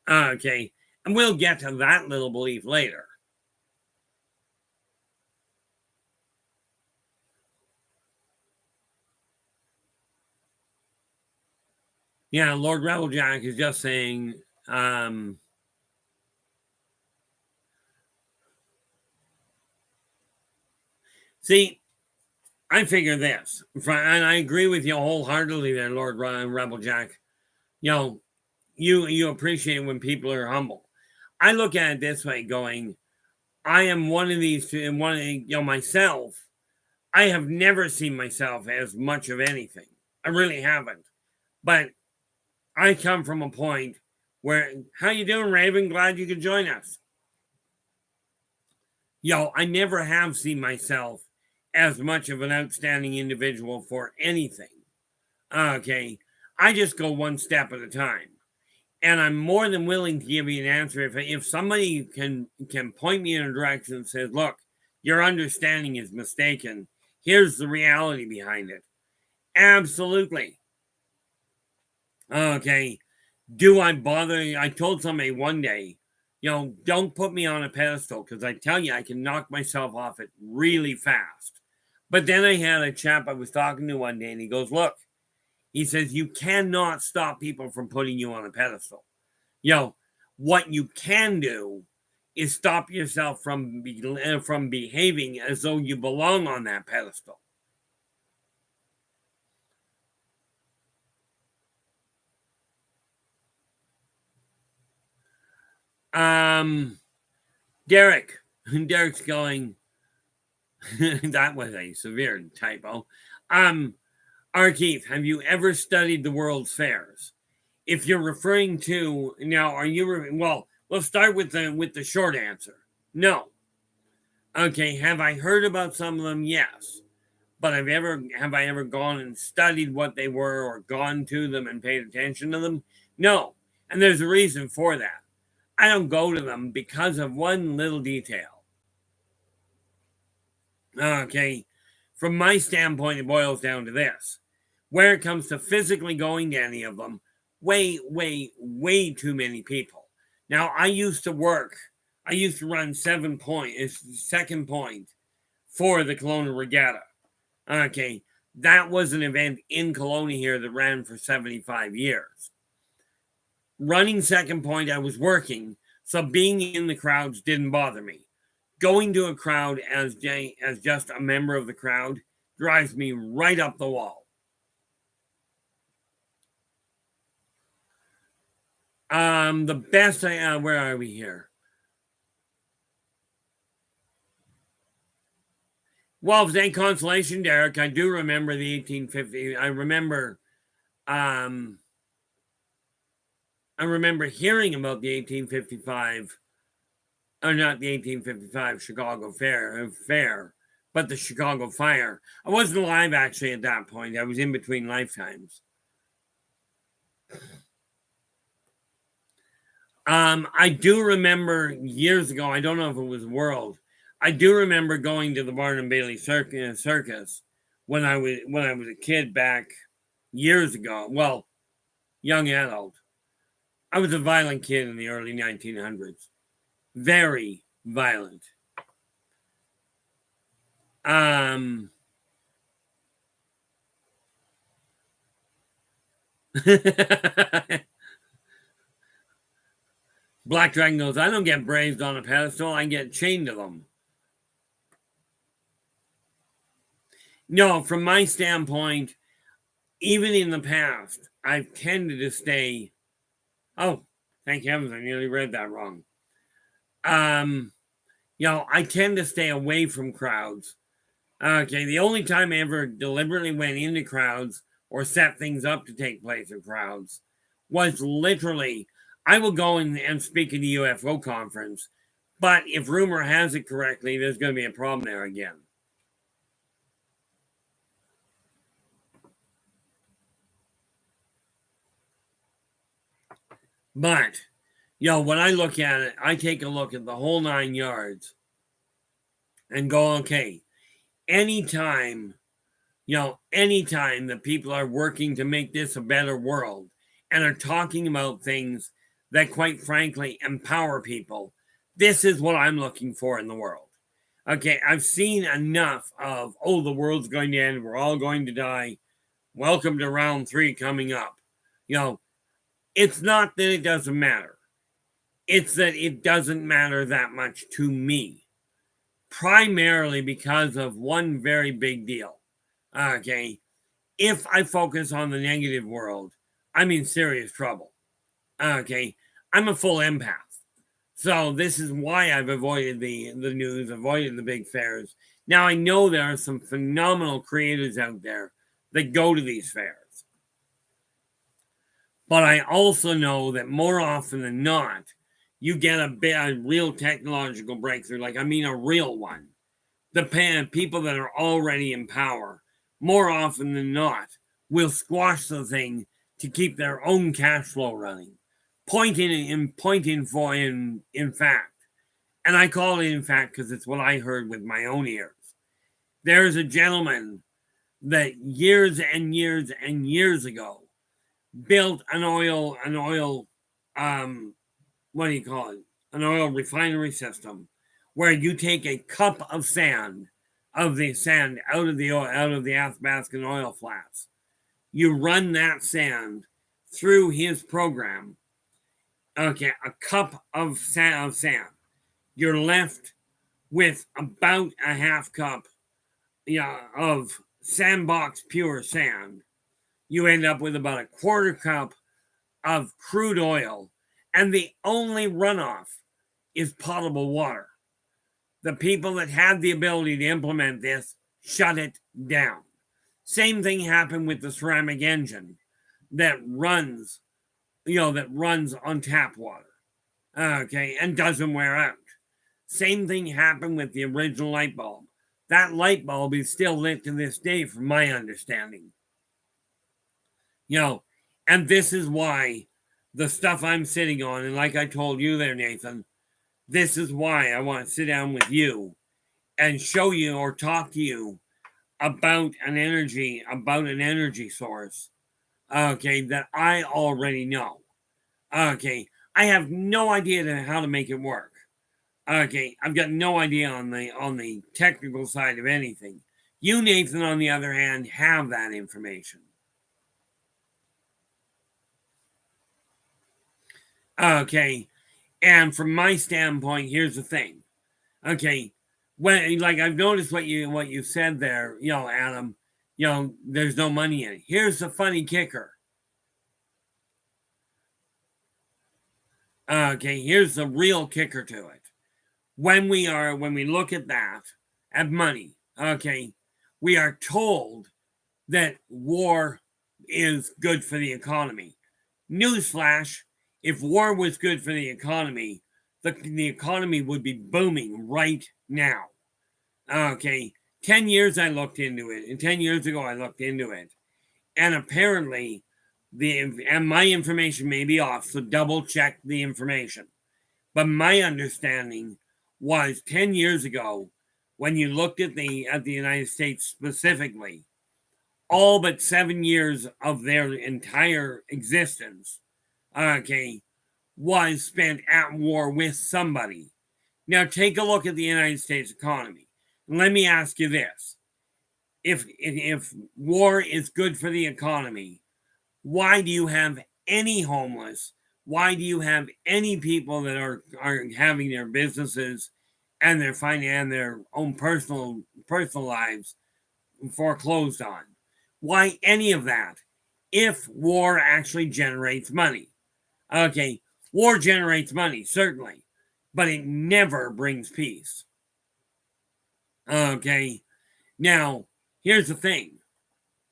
Okay, and we'll get to that little belief later. Yeah, Lord Reproduction is just saying, see, I figure this, and I agree with you wholeheartedly there, Lord Reproduction. You appreciate when people are humble. I look at it this way, going, I am one of these, myself. I have never seen myself as much of anything. I really haven't. But I come from a point where, how you doing, Raven? Glad you could join us. I never have seen myself as much of an outstanding individual for anything. Okay. I just go one step at a time. And I'm more than willing to give you an answer. If somebody can point me in a direction and says, look, your understanding is mistaken. Here's the reality behind it. Absolutely. Okay. Do I bother? I told somebody one day, don't put me on a pedestal because I tell you, I can knock myself off it really fast. But then I had a chap I was talking to one day and he goes, look, he says, you cannot stop people from putting you on a pedestal. What you can do is stop yourself from behaving as though you belong on that pedestal. Derek's going, that was a severe typo. Keith, have you ever studied the world's fairs? If you're referring to now, are you? Well, let's start with the short answer. No. Okay, have I heard about some of them? Yes. But have I ever gone and studied what they were or gone to them and paid attention to them? No. And there's a reason for that. I don't go to them because of one little detail. Okay. From my standpoint, it boils down to this. Where it comes to physically going to any of them, way, way, way too many people. Now, I used to run second point for the Kelowna Regatta. Okay. That was an event in Kelowna here that ran for 75 years. Running second point, I was working, so being in the crowds didn't bother me. Going to a crowd as just a member of the crowd drives me right up the wall. The best where are we here? Wolf's Day Consolation, Derek. I do remember the 1850. I remember hearing about the 1855, or not the 1855 Chicago Fair, but the Chicago Fire. I wasn't alive actually at that point. I was in between lifetimes. I do remember years ago, I don't know if it was World, I do remember going to the Barnum Bailey Circus when I was a kid back years ago. Well, young adult. I was a violent kid in the early 1900s. Very violent. Black Dragon goes, I don't get brazed on a pedestal, I get chained to them. No, from my standpoint, even in the past, I've tended to stay. Oh, thank heavens, I nearly read that wrong. I tend to stay away from crowds. Okay, the only time I ever deliberately went into crowds or set things up to take place in crowds was literally, I will go in and speak at the UFO conference, but if rumor has it correctly, there's going to be a problem there again. But, when I look at it, I take a look at the whole 9 yards and go, okay, anytime that people are working to make this a better world and are talking about things that, quite frankly, empower people, this is what I'm looking for in the world. Okay, I've seen enough of, the world's going to end, we're all going to die, welcome to round 3 coming up. It's not that it doesn't matter. It's that it doesn't matter that much to me. Primarily because of one very big deal. Okay, if I focus on the negative world, I'm in serious trouble. Okay, I'm a full empath. So this is why I've avoided the news, avoided the big fairs. Now I know there are some phenomenal creators out there that go to these fairs. But I also know that more often than not, you get a real technological breakthrough, a real one. The people that are already in power, more often than not, will squash the thing to keep their own cash flow running. Point in fact. And I call it in fact because it's what I heard with my own ears. There's a gentleman that years and years and years ago built an oil refinery system where you take a cup of sand out of the Athabascan oil flats. You run that sand through his program. Okay, a cup of sand. You're left with about a half cup of sandbox pure sand. You end up with about a quarter cup of crude oil, and the only runoff is potable water. The people that had the ability to implement this shut it down. Same thing happened with the ceramic engine that runs on tap water. Okay, and doesn't wear out. Same thing happened with the original light bulb. That light bulb is still lit to this day, from my understanding. And this is why the stuff I'm sitting on, and like I told you there, Nathan, this is why I want to sit down with you and show you or talk to you about an energy source, okay, that I already know. Okay, I have no idea how to make it work. Okay, I've got no idea on the technical side of anything. You, Nathan, on the other hand, have that information. Okay, and from my standpoint, here's the thing. Okay, when I've noticed what you said there, Adam, there's no money in it. Here's the funny kicker. Okay, here's the real kicker to it. When we look at money, okay, we are told that war is good for the economy. Newsflash, if war was good for the economy, the economy would be booming right now. Okay, 10 years I looked into it, and 10 years ago I looked into it, and apparently and my information may be off, so double check the information. But my understanding was 10 years ago, when you looked at the United States specifically, all but 7 years of their entire existence, okay, was spent at war with somebody. Now take a look at the United States economy. Let me ask you this. If war is good for the economy, why do you have any homeless? Why do you have any people that are having their businesses and their own personal lives foreclosed on? Why any of that? If war actually generates money. Okay, war generates money, certainly, but it never brings peace. Okay, now here's the thing.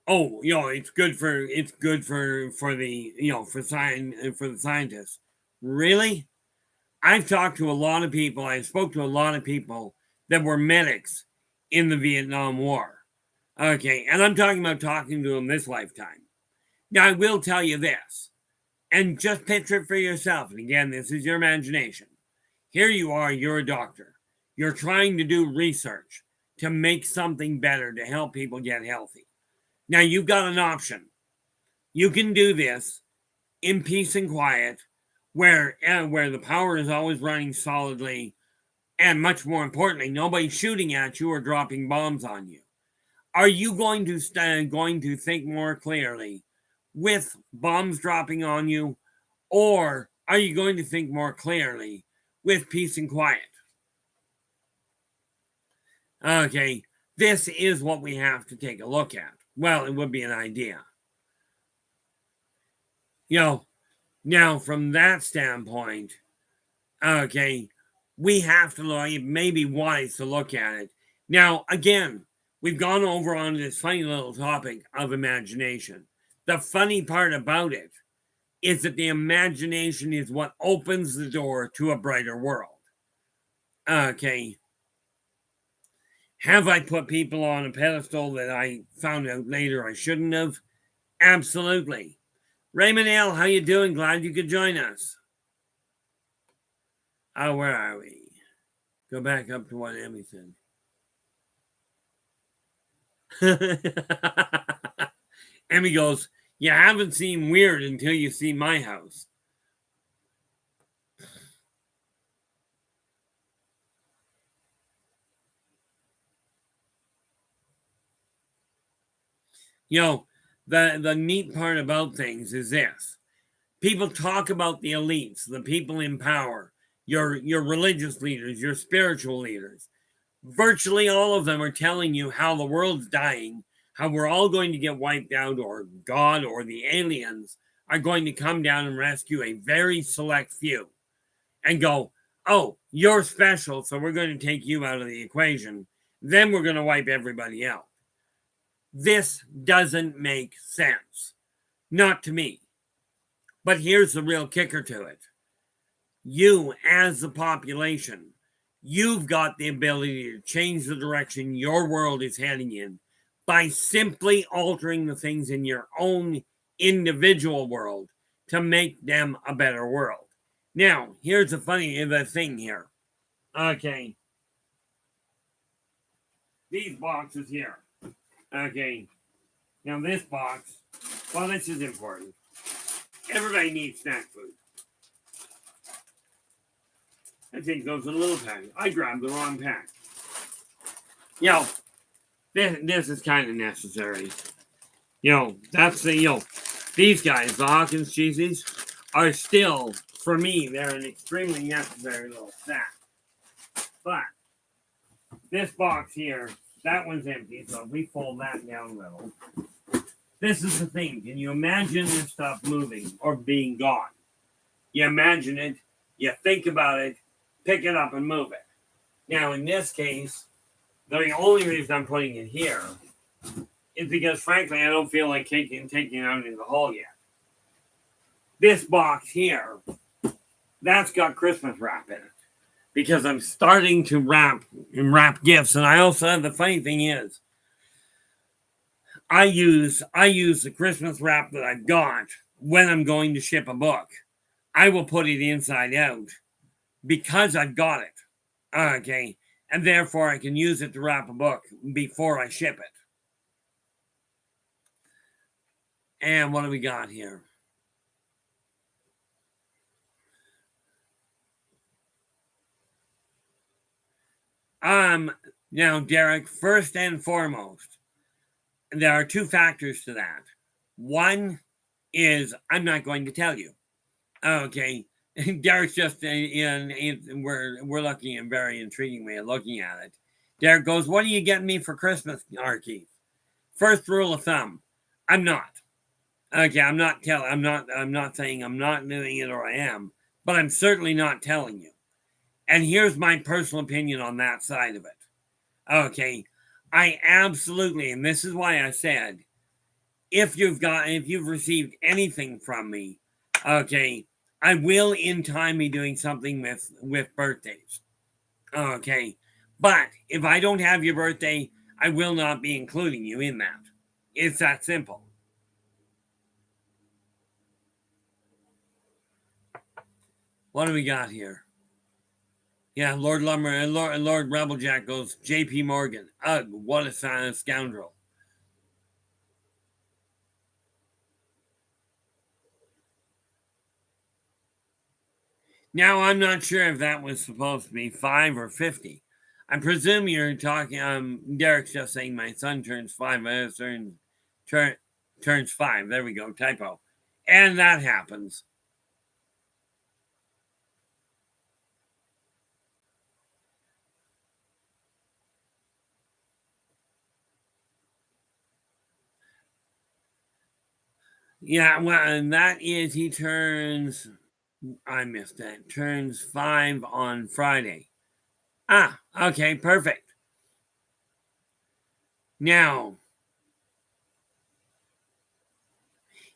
Oh, it's good for the for the scientists. Really? I've talked to a lot of people. I spoke to a lot of people that were medics in the Vietnam War. Okay, and I'm talking about talking to them this lifetime. Now, I will tell you this, and just picture it for yourself. And again, this is your imagination. Here you are, you're a doctor. You're trying to do research to make something better to help people get healthy. Now, you've got an option. You can do this in peace and quiet, where the power is always running solidly, and much more importantly, nobody's shooting at you or dropping bombs on you. Are you going to think more clearly with bombs dropping on you, or are you going to think more clearly with peace and quiet? Okay, this is what we have to take a look at. Well, it would be an idea. Now from that standpoint, okay, we have to look, it may be wise to look at it. Now, again, we've gone over on this funny little topic of imagination. The funny part about it is that the imagination is what opens the door to a brighter world. Okay. Have I put people on a pedestal that I found out later I shouldn't have? Absolutely. Raymond L., how you doing? Glad you could join us. Oh, where are we? Go back up to what Emmy said. Emmy goes, you haven't seen weird until you see my house. The neat part about things is this. People talk about the elites, the people in power, your religious leaders, your spiritual leaders. Virtually all of them are telling you how the world's dying, how we're all going to get wiped out, or God or the aliens are going to come down and rescue a very select few and go, oh, you're special, so we're going to take you out of the equation. Then we're going to wipe everybody out. This doesn't make sense. Not to me. But here's the real kicker to it. You, as the population, you've got the ability to change the direction your world is heading in by simply altering the things in your own individual world to make them a better world. Now, here's the thing here. Okay. These boxes here. Okay. Now this box, well, this is important. Everybody needs snack food. I think those are a little package. I grabbed the wrong pack. This is kind of necessary. That's these guys, the Hawkins cheesies, are still, for me, they're an extremely necessary little snack. But this box here, that one's empty, so if we fold that down a little. This is the thing. Can you imagine this stuff moving or being gone? You imagine it, you think about it, pick it up and move it. Now, in this case, the only reason I'm putting it here is because, frankly, I don't feel like taking it out into the hall yet. This box here, that's got Christmas wrap in it. Because I'm starting to wrap gifts. And I also, the funny thing is, I use the Christmas wrap that I've got when I'm going to ship a book. I will put it inside out because I've got it. Okay. And therefore I can use it to wrap a book before I ship it. And what do we got here? Now, Derek, first and foremost, there are two factors to that. One is I'm not going to tell you. Okay. Derek's just we're looking at a very intriguing way of looking at it. Derek goes, "What are you getting me for Christmas, Archie?" First rule of thumb, I'm not. Okay, I'm not saying I'm not doing it or I am, but I'm certainly not telling you. And here's my personal opinion on that side of it. Okay. I absolutely, and this is why I said, if you've received anything from me, okay, I will in time be doing something with birthdays. Okay. But if I don't have your birthday, I will not be including you in that. It's that simple. What do we got here? Yeah, Lord Lumber and Lord Rebeljack goes, J.P. Morgan. Ugh, what a scoundrel. Now, I'm not sure if that was supposed to be 5 or 50. I presume you're talking, Derek's just saying my son turns 5, turns 5. There we go, typo. And that happens. Yeah, well, and that is, he turns, I missed that, turns 5 on Friday. Ah, okay, perfect. Now,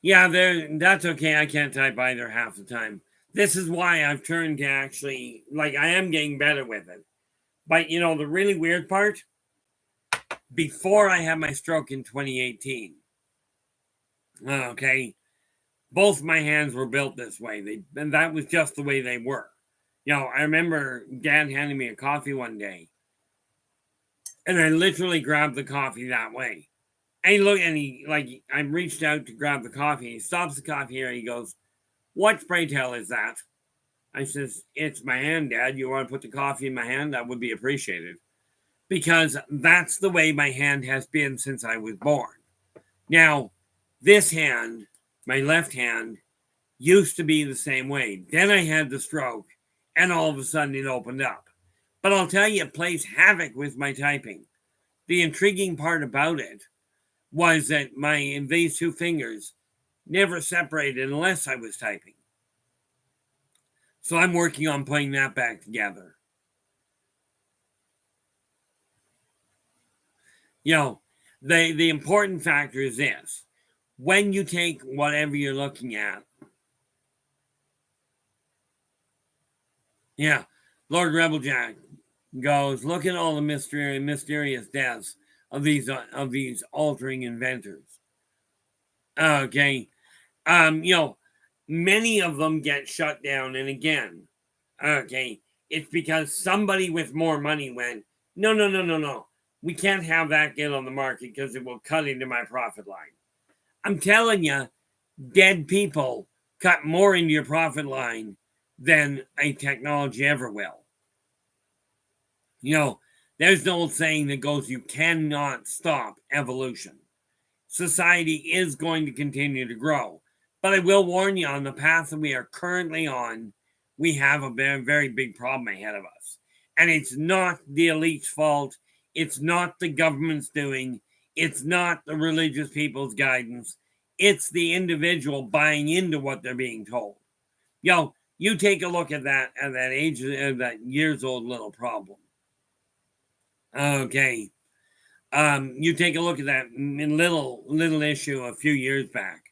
yeah, that's okay. I can't type either half the time. This is why I've turned to actually, like, I am getting better with it. But, the really weird part, before I had my stroke in 2018, okay, both my hands were built this way. And that was just the way they were. I remember Dad handing me a coffee one day, and I literally grabbed the coffee that way. And he looked, and I reached out to grab the coffee. He stops the coffee here. He goes, "What, pray tell, is that?" I says, "It's my hand, Dad. You want to put the coffee in my hand? That would be appreciated." Because that's the way my hand has been since I was born. Now, this hand, my left hand, used to be the same way. Then I had the stroke, and all of a sudden it opened up. But I'll tell you, it plays havoc with my typing. The intriguing part about it was that these two fingers never separated unless I was typing. So I'm working on putting that back together. You know, the important factor is this. When you take whatever you're looking at, yeah, Lord Rebeljack goes, look at all the mysterious deaths of these altering inventors. Okay. Many of them get shut down, and again, okay, it's because somebody with more money went, no, no, no, no, no. We can't have that get on the market because it will cut into my profit line. I'm telling you, dead people cut more into your profit line than a technology ever will. There's the old saying that goes, you cannot stop evolution. Society is going to continue to grow. But I will warn you, on the path that we are currently on, we have a very, very big problem ahead of us. And it's not the elite's fault. It's not the government's doing. It's not the religious people's guidance. It's the individual buying into what they're being told. You take a look at that that years old little problem. Okay. You take a look at that little issue a few years back.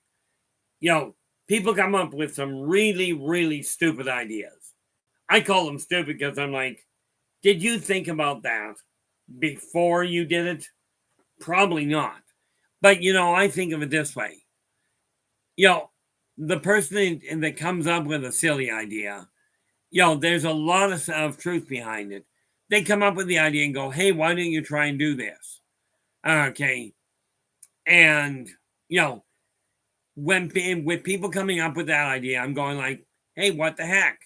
People come up with some really, really stupid ideas. I call them stupid because I'm like, did you think about that before you did it? Probably not. But I think of it this way. The person that comes up with a silly idea, there's a lot of truth behind it. They come up with the idea and go, hey, why don't you try and do this? Okay. And, when with people coming up with that idea, I'm going like, hey, what the heck?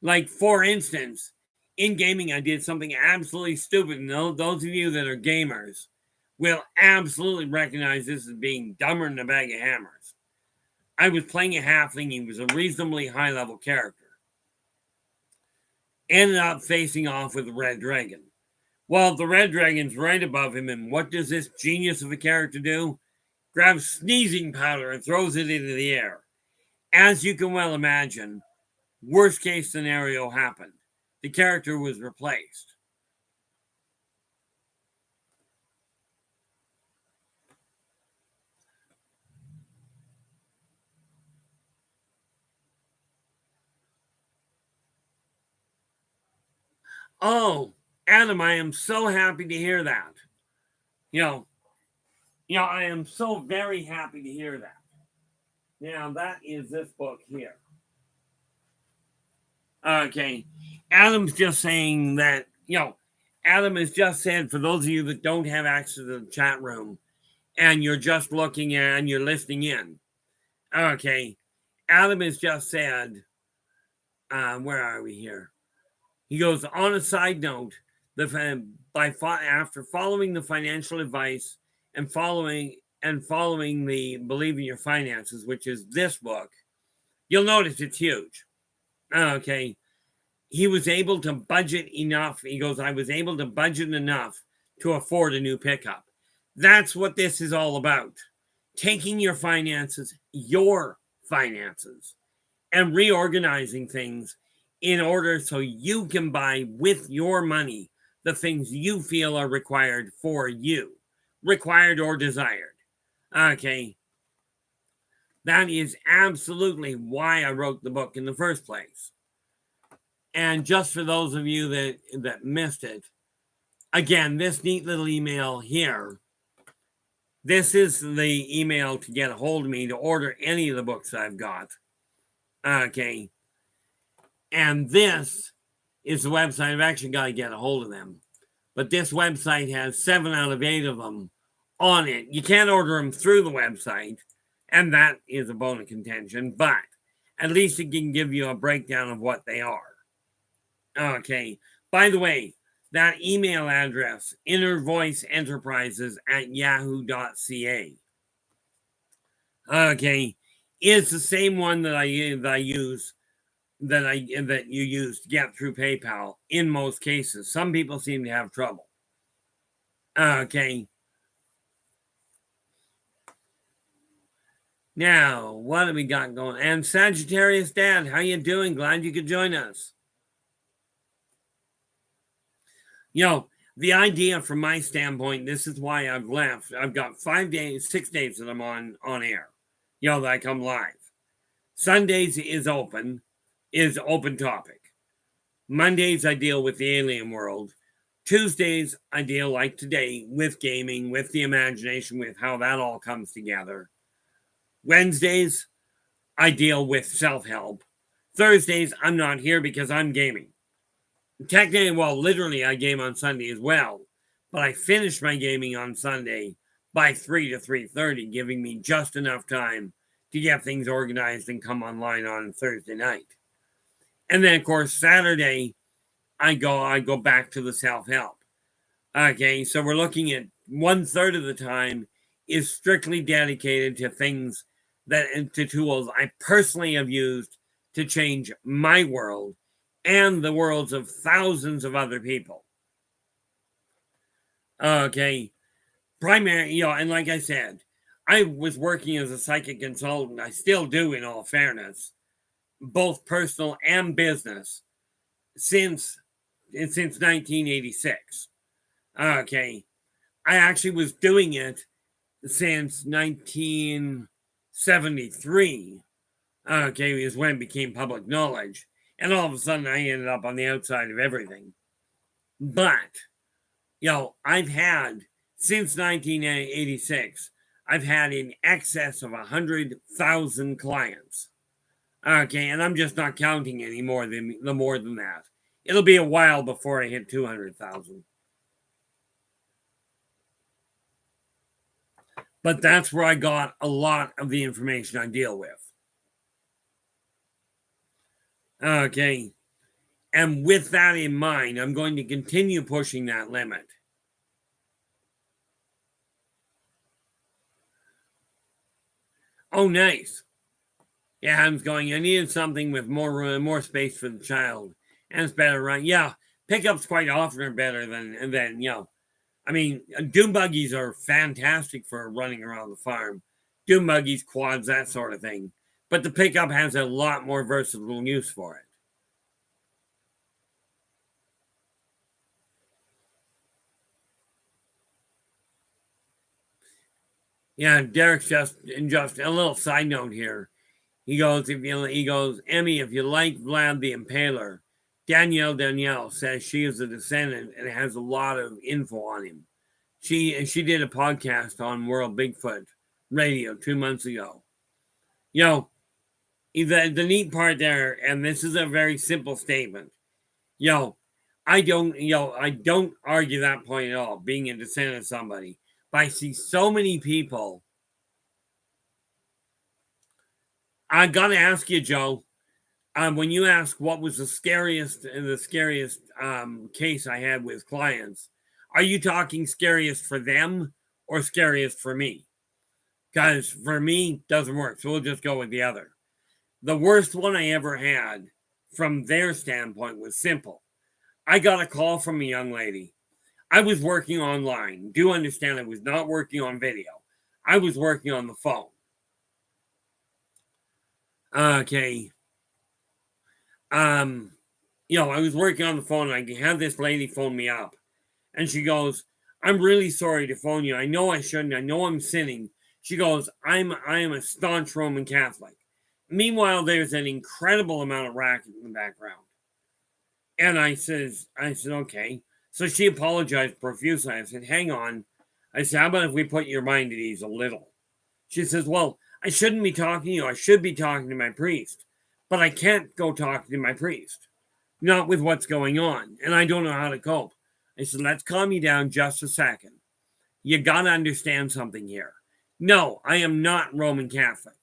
Like, for instance, in gaming, I did something absolutely stupid. And those of you that are gamers will absolutely recognize this as being dumber than a bag of hammers. I was playing a halfling. He was a reasonably high-level character. Ended up facing off with the red dragon. Well, the red dragon's right above him, and what does this genius of a character do? Grabs sneezing powder and throws it into the air. As you can well imagine, worst case scenario happened. The character was replaced. Oh, Adam, I am so happy to hear that. I am so very happy to hear that. Now, that is this book here. Okay. Adam's just saying that, Adam has just said, for those of you that don't have access to the chat room and you're just looking at and you're listening in, okay, Adam has just said, where are we here? He goes, on a side note, after following the financial advice and following the Believe in Your Finances, which is this book, you'll notice it's huge. Okay. He was able to budget enough. He goes, I was able to budget enough to afford a new pickup. That's what this is all about. Taking your finances, and reorganizing things in order so you can buy with your money the things you feel are required for you, required or desired. Okay. That is absolutely why I wrote the book in the first place. And just for those of you that missed it, again, this neat little email here, this is the email to get a hold of me to order any of the books I've got. Okay. And this is the website. I've actually got to get a hold of them. But this website has 7 out of 8 of them on it. You can't order them through the website, and that is a bone of contention, but at least it can give you a breakdown of what they are. Okay. By the way, that email address, innervoiceenterprises@yahoo.ca. Okay. Is the same one that you use to get through PayPal in most cases. Some people seem to have trouble. Okay. Now, what have we got going? And Sagittarius Dad, how you doing? Glad you could join us. The idea from my standpoint, this is why I've left. I've got 6 days that I'm on air. That I come live. Sundays is open topic. Mondays I deal with the alien world. Tuesdays I deal, like today, with gaming, with the imagination, with how that all comes together. Wednesdays I deal with self-help. Thursdays I'm not here because I'm gaming. Technically, literally I game on Sunday as well, but I finish my gaming on Sunday by 3 to 3:30, giving me just enough time to get things organized and come online on Thursday night. And then, of course, Saturday, I go back to the self-help. Okay, so we're looking at 1/3 of the time is strictly dedicated to things to tools I personally have used to change my world and the worlds of thousands of other people. Okay, primary, and like I said, I was working as a psychic consultant. I still do, in all fairness, both personal and business, since 1986. Okay, I actually was doing it since 1973. Okay, is when it became public knowledge. And all of a sudden, I ended up on the outside of everything. But, I've had, since 1986, I've had in excess of 100,000 clients. Okay, and I'm just not counting any more than that. It'll be a while before I hit 200,000. But that's where I got a lot of the information I deal with. Okay. And with that in mind, I'm going to continue pushing that limit. Oh, nice. Yeah, I'm going, I needed something with more space for the child. And it's better, right? Yeah, pickups quite often are better than I mean, dune buggies are fantastic for running around the farm. Dune buggies, quads, that sort of thing. But the pickup has a lot more versatile use for it. Yeah, Derek's just a little side note here. He goes, Emmy, if you like Vlad the Impaler, Danielle says she is a descendant and has a lot of info on him. She did a podcast on World Bigfoot Radio 2 months ago. You know, the neat part there, and this is a very simple statement. Yo, I don't argue that point at all, being a descendant of somebody. But I see so many people. I gotta ask you, Joe, when you ask what was the scariest case I had with clients, are you talking scariest for them or scariest for me? Because for me, doesn't work. So we'll just go with the other. The worst one I ever had from their standpoint was simple. I got a call from a young lady. I was working online. Do understand I was not working on video. I was working on the phone. Okay. Um, I was working on the phone and I had this lady phone me up. And she goes, I'm really sorry to phone you. I know I shouldn't. I know I'm sinning. She goes, I am a staunch Roman Catholic. Meanwhile, there's an incredible amount of racket in the background. And I said, okay. So she apologized profusely. I said, hang on. I said, how about if we put your mind at ease a little? She says, well, I shouldn't be talking to you. I should be talking to my priest. But I can't go talking to my priest. Not with what's going on. And I don't know how to cope. I said, let's calm you down just a second. You got to understand something here. No, I am not Roman Catholic,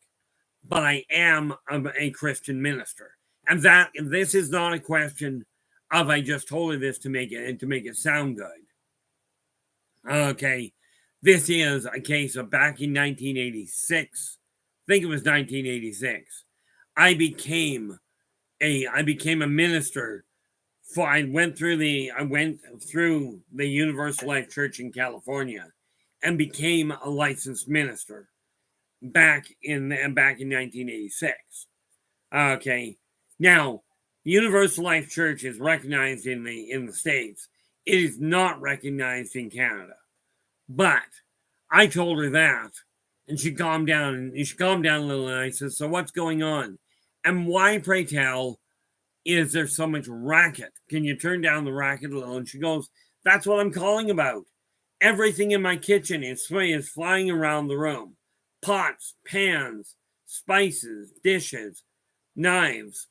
but I am a Christian minister. And this is not a question of I just told her this to make it sound good. Okay, this is a case of back in 1986. I think it was 1986. I became a minister. I went through the Universal Life Church in California and became a licensed minister back in 1986. Okay, now Universal Life Church is recognized in the States. It is not recognized in Canada. But I told her that, and she calmed down. She calmed down a little, and I said, "So what's going on? And why, pray tell, is there so much racket? Can you turn down the racket a little?" And she goes, "That's what I'm calling about. Everything in my kitchen is flying around the room. Pots, pans, spices, dishes, knives."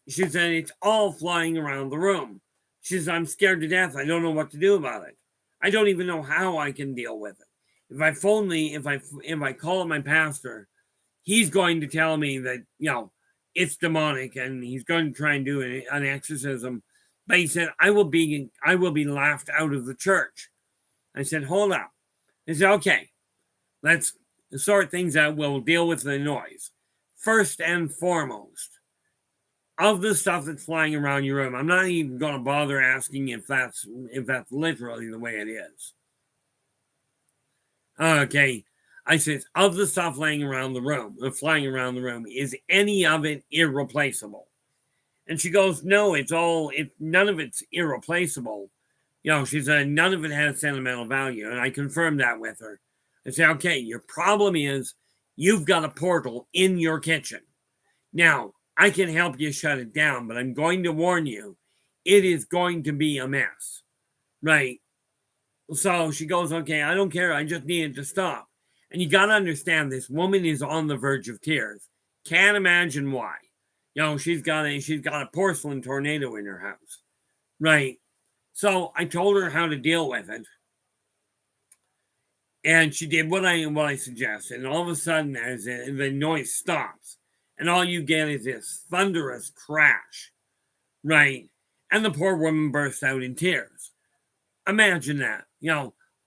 She said, "It's all flying around the room." She says, "I'm scared to death. I don't know what to do about it. I don't even know how I can deal with it. If I call my pastor, he's going to tell me that, it's demonic and he's going to try and do an exorcism." But he said, I will be laughed out of the church." I said, "Hold up." He said, "Okay, let's sort things out. We'll deal with the noise. First and foremost, of the stuff that's flying around your room, I'm not even going to bother asking if that's literally the way it is. Okay." I said, "Of the stuff flying around the room, is any of it irreplaceable?" And she goes, "No, none of it's irreplaceable. She said, none of it has sentimental value." And I confirmed that with her. I said, "Okay, your problem is you've got a portal in your kitchen. Now, I can help you shut it down, but I'm going to warn you, it is going to be a mess." Right? So she goes, "Okay, I don't care. I just need it to stop." And you got to understand, this woman is on the verge of tears. Can't imagine why. She's got a porcelain tornado in her house. Right? So I told her how to deal with it. And she did what I suggested. And all of a sudden, as the noise stops, and all you get is this thunderous crash. Right? And the poor woman bursts out in tears. Imagine that.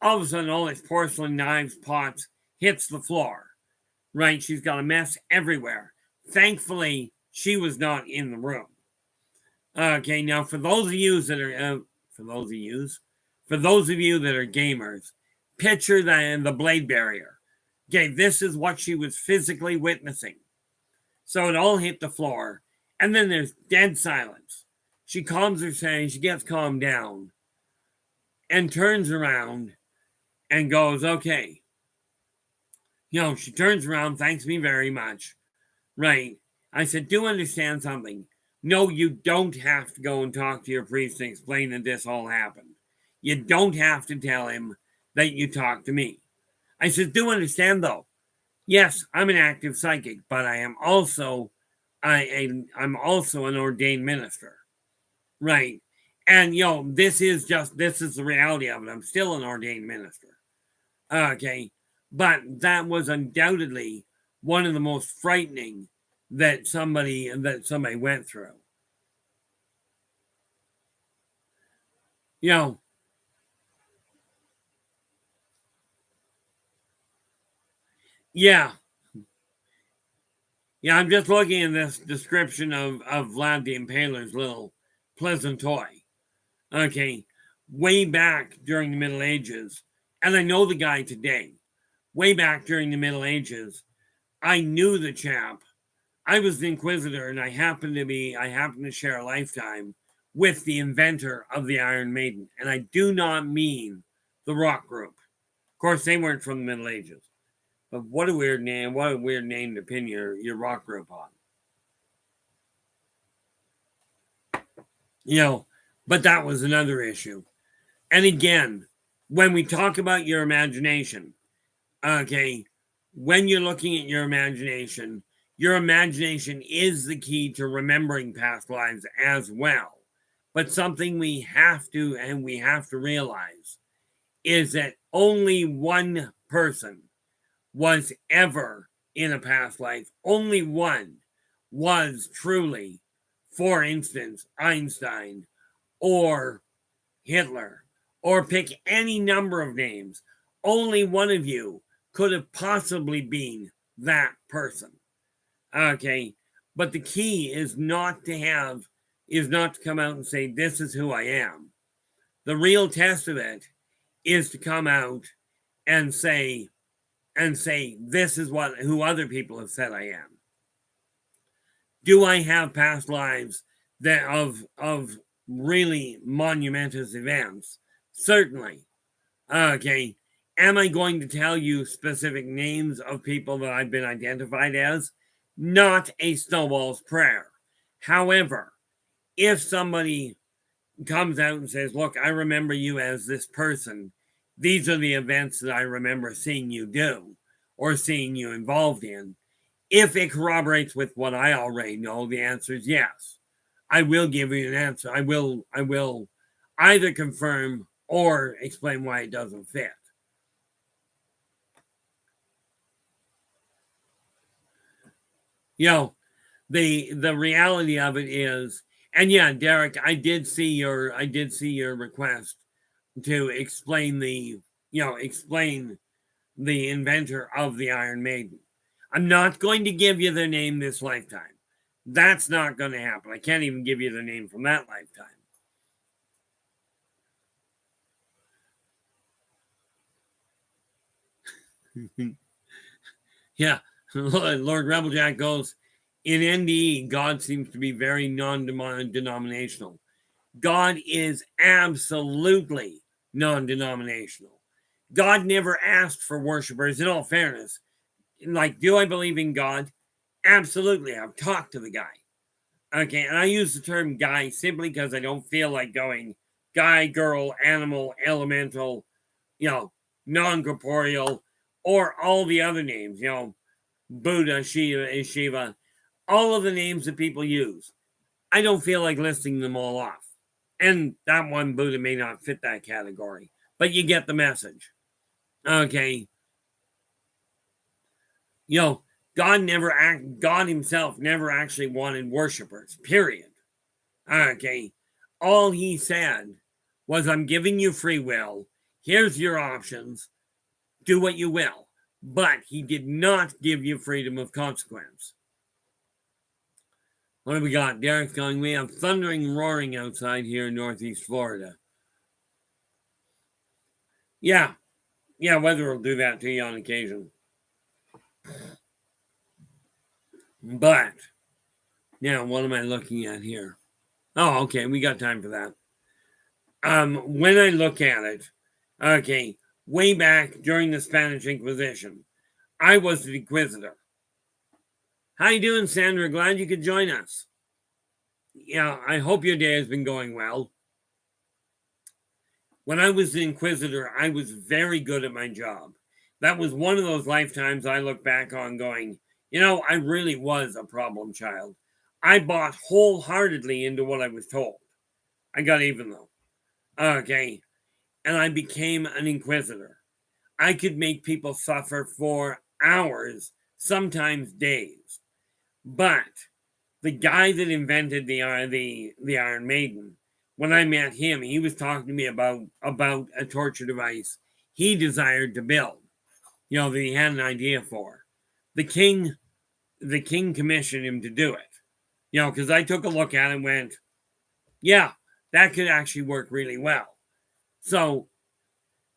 All of a sudden, all this porcelain, knives, pots hits the floor. Right? She's got a mess everywhere. Thankfully, she was not in the room. Okay, now for those of you that are for those of you that are gamers, picture the blade barrier. Okay, this is what she was physically witnessing. So it all hit the floor, and then there's dead silence. She calms herself, she gets calmed down, and turns around and goes, okay. She turns around, thanks me very much. Right. I said, do understand something. No, you don't have to go and talk to your priest and explain that this all happened. You don't have to tell him that you talked to me. I said, do understand though. Yes, I'm an active psychic, but I'm also an ordained minister. Right. And this is the reality of it. I'm still an ordained minister. Okay. But that was undoubtedly one of the most frightening that somebody went through. Yeah, I'm just looking at this description of Vlad the Impaler's little pleasant toy. Okay, way back during the Middle Ages, and I know the guy today. Way back during the Middle Ages, I knew the chap. I was the Inquisitor, and I happened to share a lifetime with the inventor of the Iron Maiden. And I do not mean the rock group. Of course, they weren't from the Middle Ages. But what a weird name to pin your rock group on. But that was another issue. And again, when we talk about your imagination, okay, when you're looking at your imagination is the key to remembering past lives as well. But something we have to realize is that only one person was ever in a past life. Only one was truly, for instance, Einstein or Hitler, or pick any number of names. Only one of you could have possibly been that person. Okay. But the key is not to come out and say, this is who I am. The real test of it is to come out and say, this is who other people have said I am. Do I have past lives that of really monumentous events? Certainly. Okay. Am I going to tell you specific names of people that I've been identified as? Not a snowball's prayer. However, if somebody comes out and says, look, I remember you as this person, these are the events that I remember seeing you do or seeing you involved in, if it corroborates with what I already know, the answer is yes. I will give you an answer. I will either confirm or explain why it doesn't fit. The reality of it is, and yeah, Derek, I did see your request to explain the inventor of the Iron Maiden. I'm not going to give you their name this lifetime. That's not going to happen. I can't even give you the name from that lifetime. Yeah, Lord Rebeljack goes, in NDE, God seems to be very non-denominational. God is absolutely non-denominational. God never asked for worshipers, in all fairness. Like, do I believe in God? Absolutely. I've talked to the guy. Okay, and I use the term guy simply because I don't feel like going guy, girl, animal, elemental, non-corporeal, or all the other names, Buddha, Shiva, all of the names that people use. I don't feel like listing them all off. And that one Buddha may not fit that category, but you get the message. Okay. God himself never actually wanted worshipers, period. Okay. All he said was, I'm giving you free will. Here's your options. Do what you will. But he did not give you freedom of consequence. What do we got? Derek's going, we have thundering and roaring outside here in Northeast Florida. Yeah. Yeah, weather will do that to you on occasion. But, now, what am I looking at here? Oh, okay, we got time for that. When I look at it, okay, way back during the Spanish Inquisition, I was the Inquisitor. How you doing, Sandra? Glad you could join us. Yeah, I hope your day has been going well. When I was the Inquisitor, I was very good at my job. That was one of those lifetimes I look back on going, I really was a problem child. I bought wholeheartedly into what I was told. I got even though. Okay. And I became an Inquisitor. I could make people suffer for hours, sometimes days. But the guy that invented the Iron Maiden, when I met him, he was talking to me about a torture device he desired to build. That he had an idea for. The king commissioned him to do it. Because I took a look at it and went, yeah, that could actually work really well. So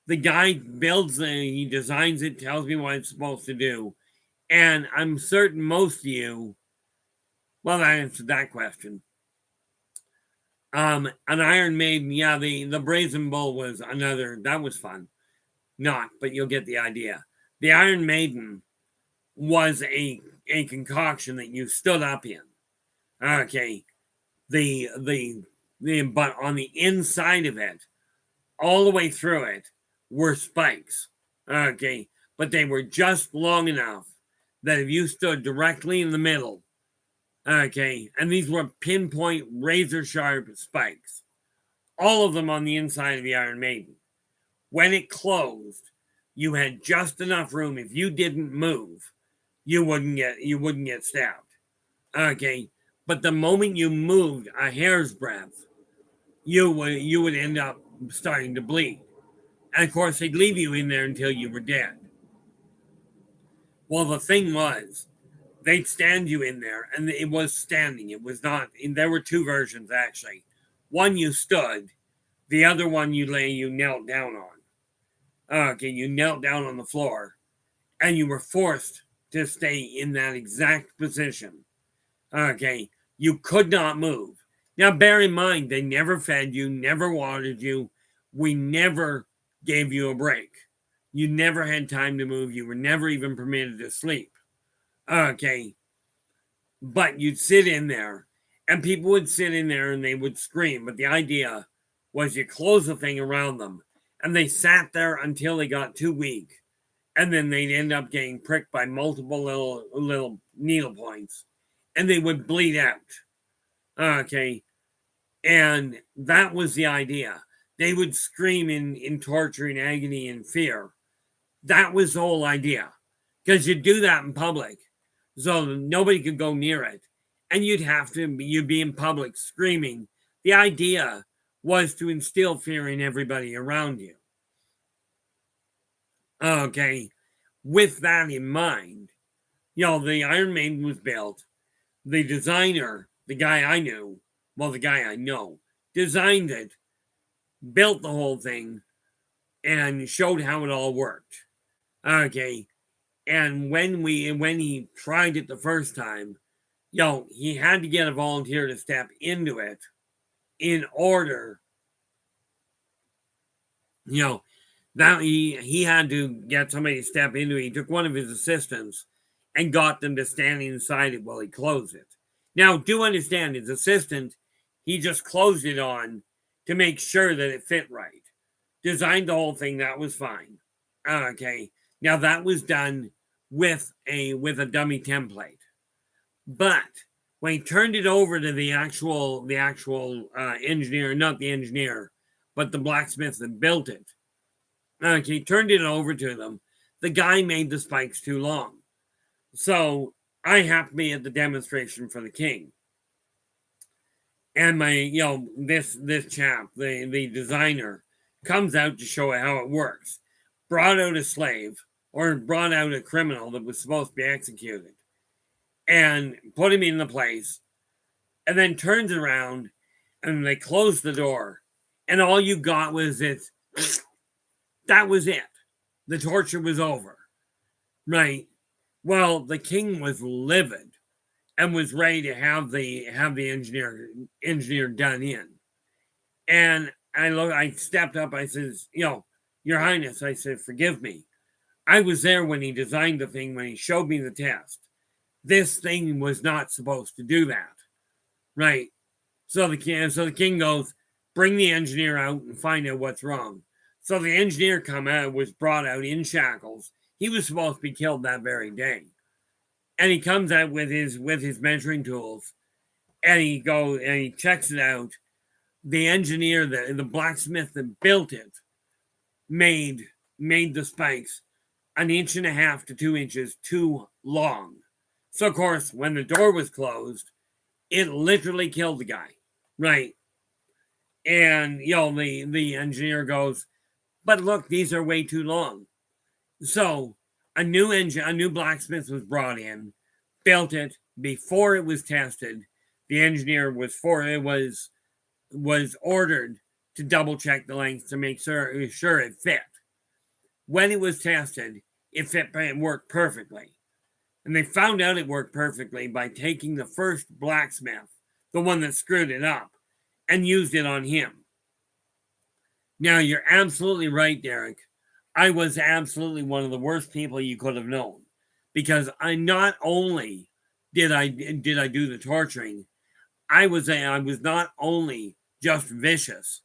the guy builds it, he designs it, tells me what it's supposed to do. And I'm certain most of you, well, that answered that question. An Iron Maiden, yeah, the Brazen Bull was another, that was fun. Not, but you'll get the idea. The Iron Maiden was a concoction that you stood up in. Okay. But on the inside of it, all the way through it, were spikes. Okay. But they were just long enough that if you stood directly in the middle, okay, and these were pinpoint razor sharp spikes, all of them on the inside of the Iron Maiden. When it closed, you had just enough room. If you didn't move, you wouldn't get stabbed. Okay, but the moment you moved a hair's breadth, you would end up starting to bleed. And of course, they'd leave you in there until you were dead. Well, the thing was, they'd stand you in there, and it was standing. It was not. There were two versions actually. One you stood, the other one you knelt down on. Okay, you knelt down on the floor, and you were forced to stay in that exact position. Okay, you could not move. Now, bear in mind, they never fed you, never watered you. We never gave you a break. You never had time to move. You were never even permitted to sleep. Okay, but you'd sit in there, and people would sit in there and they would scream. But the idea was you close the thing around them, and they sat there until they got too weak, and then they'd end up getting pricked by multiple little needle points, and they would bleed out. Okay, and that was the idea. They would scream in torture and agony and fear. That was the whole idea, because you'd do that in public, so nobody could go near it, and you'd be in public screaming. The idea was to instill fear in everybody around you. Okay, with that in mind, the Iron Maiden was built. The designer, the guy I know, designed it, built the whole thing, and showed how it all worked. Okay, and when he tried it the first time, he had to get a volunteer to step into it in order, that he had to get somebody to step into it. He took one of his assistants and got them to stand inside it while he closed it. Now, do understand, his assistant, he just closed it on to make sure that it fit right. Designed the whole thing, that was fine. Okay, now that was done with a dummy template. But when he turned it over to the actual engineer, not the engineer, but the blacksmith that built it, he turned it over to them. The guy made the spikes too long. So I happened to be at the demonstration for the king. And my, this chap, the designer, comes out to show how it works. Brought out a slave, or brought out a criminal that was supposed to be executed, and put him in the place. and then turns around and they close the door, and all you got was this. That was it. The torture was over, right? Well, the king was livid and was ready to have the engineer done in. And I stepped up. I says, Your Highness, I said, forgive me. I was there when he designed the thing, when he showed me the test. This thing was not supposed to do that, right? So the king goes, bring the engineer out and find out what's wrong. So the engineer was brought out in shackles. He was supposed to be killed that very day. And he comes out with his measuring tools, and he checks it out. The engineer, the blacksmith that built it, made the spikes 1.5 to 2 inches too long. So of course, when the door was closed, it literally killed the guy, right? And the engineer goes, but look, these are way too long. So a new blacksmith was brought in, built it before it was tested. The engineer was ordered to double check the length to make sure it fit. When it was tested, it worked perfectly. And they found out it worked perfectly by taking the first blacksmith, the one that screwed it up, and used it on him. Now, you're absolutely right, Derek. I was absolutely one of the worst people you could have known, because I not only did I do the torturing, I was not only just vicious,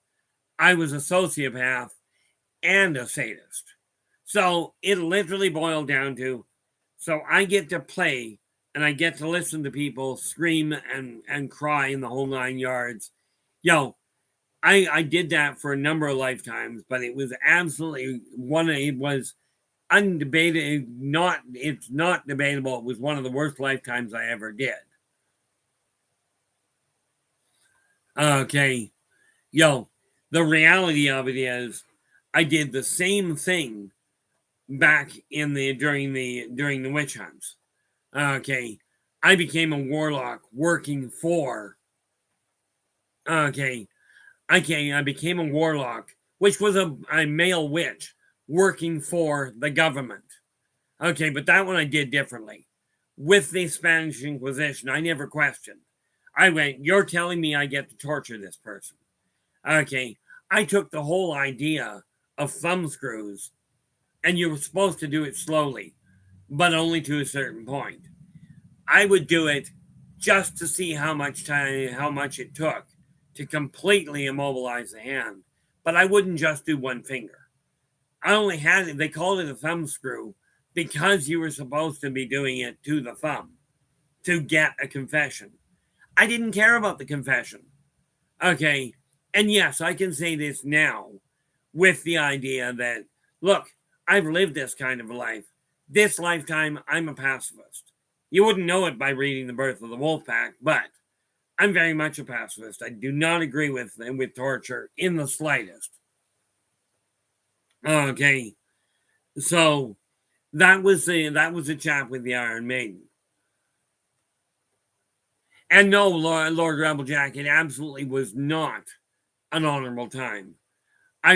I was a sociopath and a sadist. So it literally boiled down to, so I get to play and I get to listen to people scream and cry in the whole 9 yards. I did that for a number of lifetimes, but it was absolutely it was undebated. It's not debatable. It was one of the worst lifetimes I ever did. Okay. The reality of it is I did the same thing back during the witch hunts. Okay. I became a warlock working for I became a warlock, which was a male witch working for the government. Okay, but that one I did differently. With the Spanish Inquisition, I never questioned. I went, you're telling me I get to torture this person. Okay, I took the whole idea of thumb screws, and you were supposed to do it slowly, but only to a certain point. I would do it just to see how much it took to completely immobilize the hand, but I wouldn't just do one finger. I only had it, they called it a thumb screw because you were supposed to be doing it to the thumb to get a confession. I didn't care about the confession. Okay. And yes, I can say this now with the idea that, look, I've lived this kind of a life. This lifetime, I'm a pacifist. You wouldn't know it by reading The Birth of the Wolf Pack, but I'm very much a pacifist. I do not agree with torture in the slightest. Okay. So that was the chap with the Iron Maiden. And no, Lord Reproduction, it absolutely was not an honorable time. I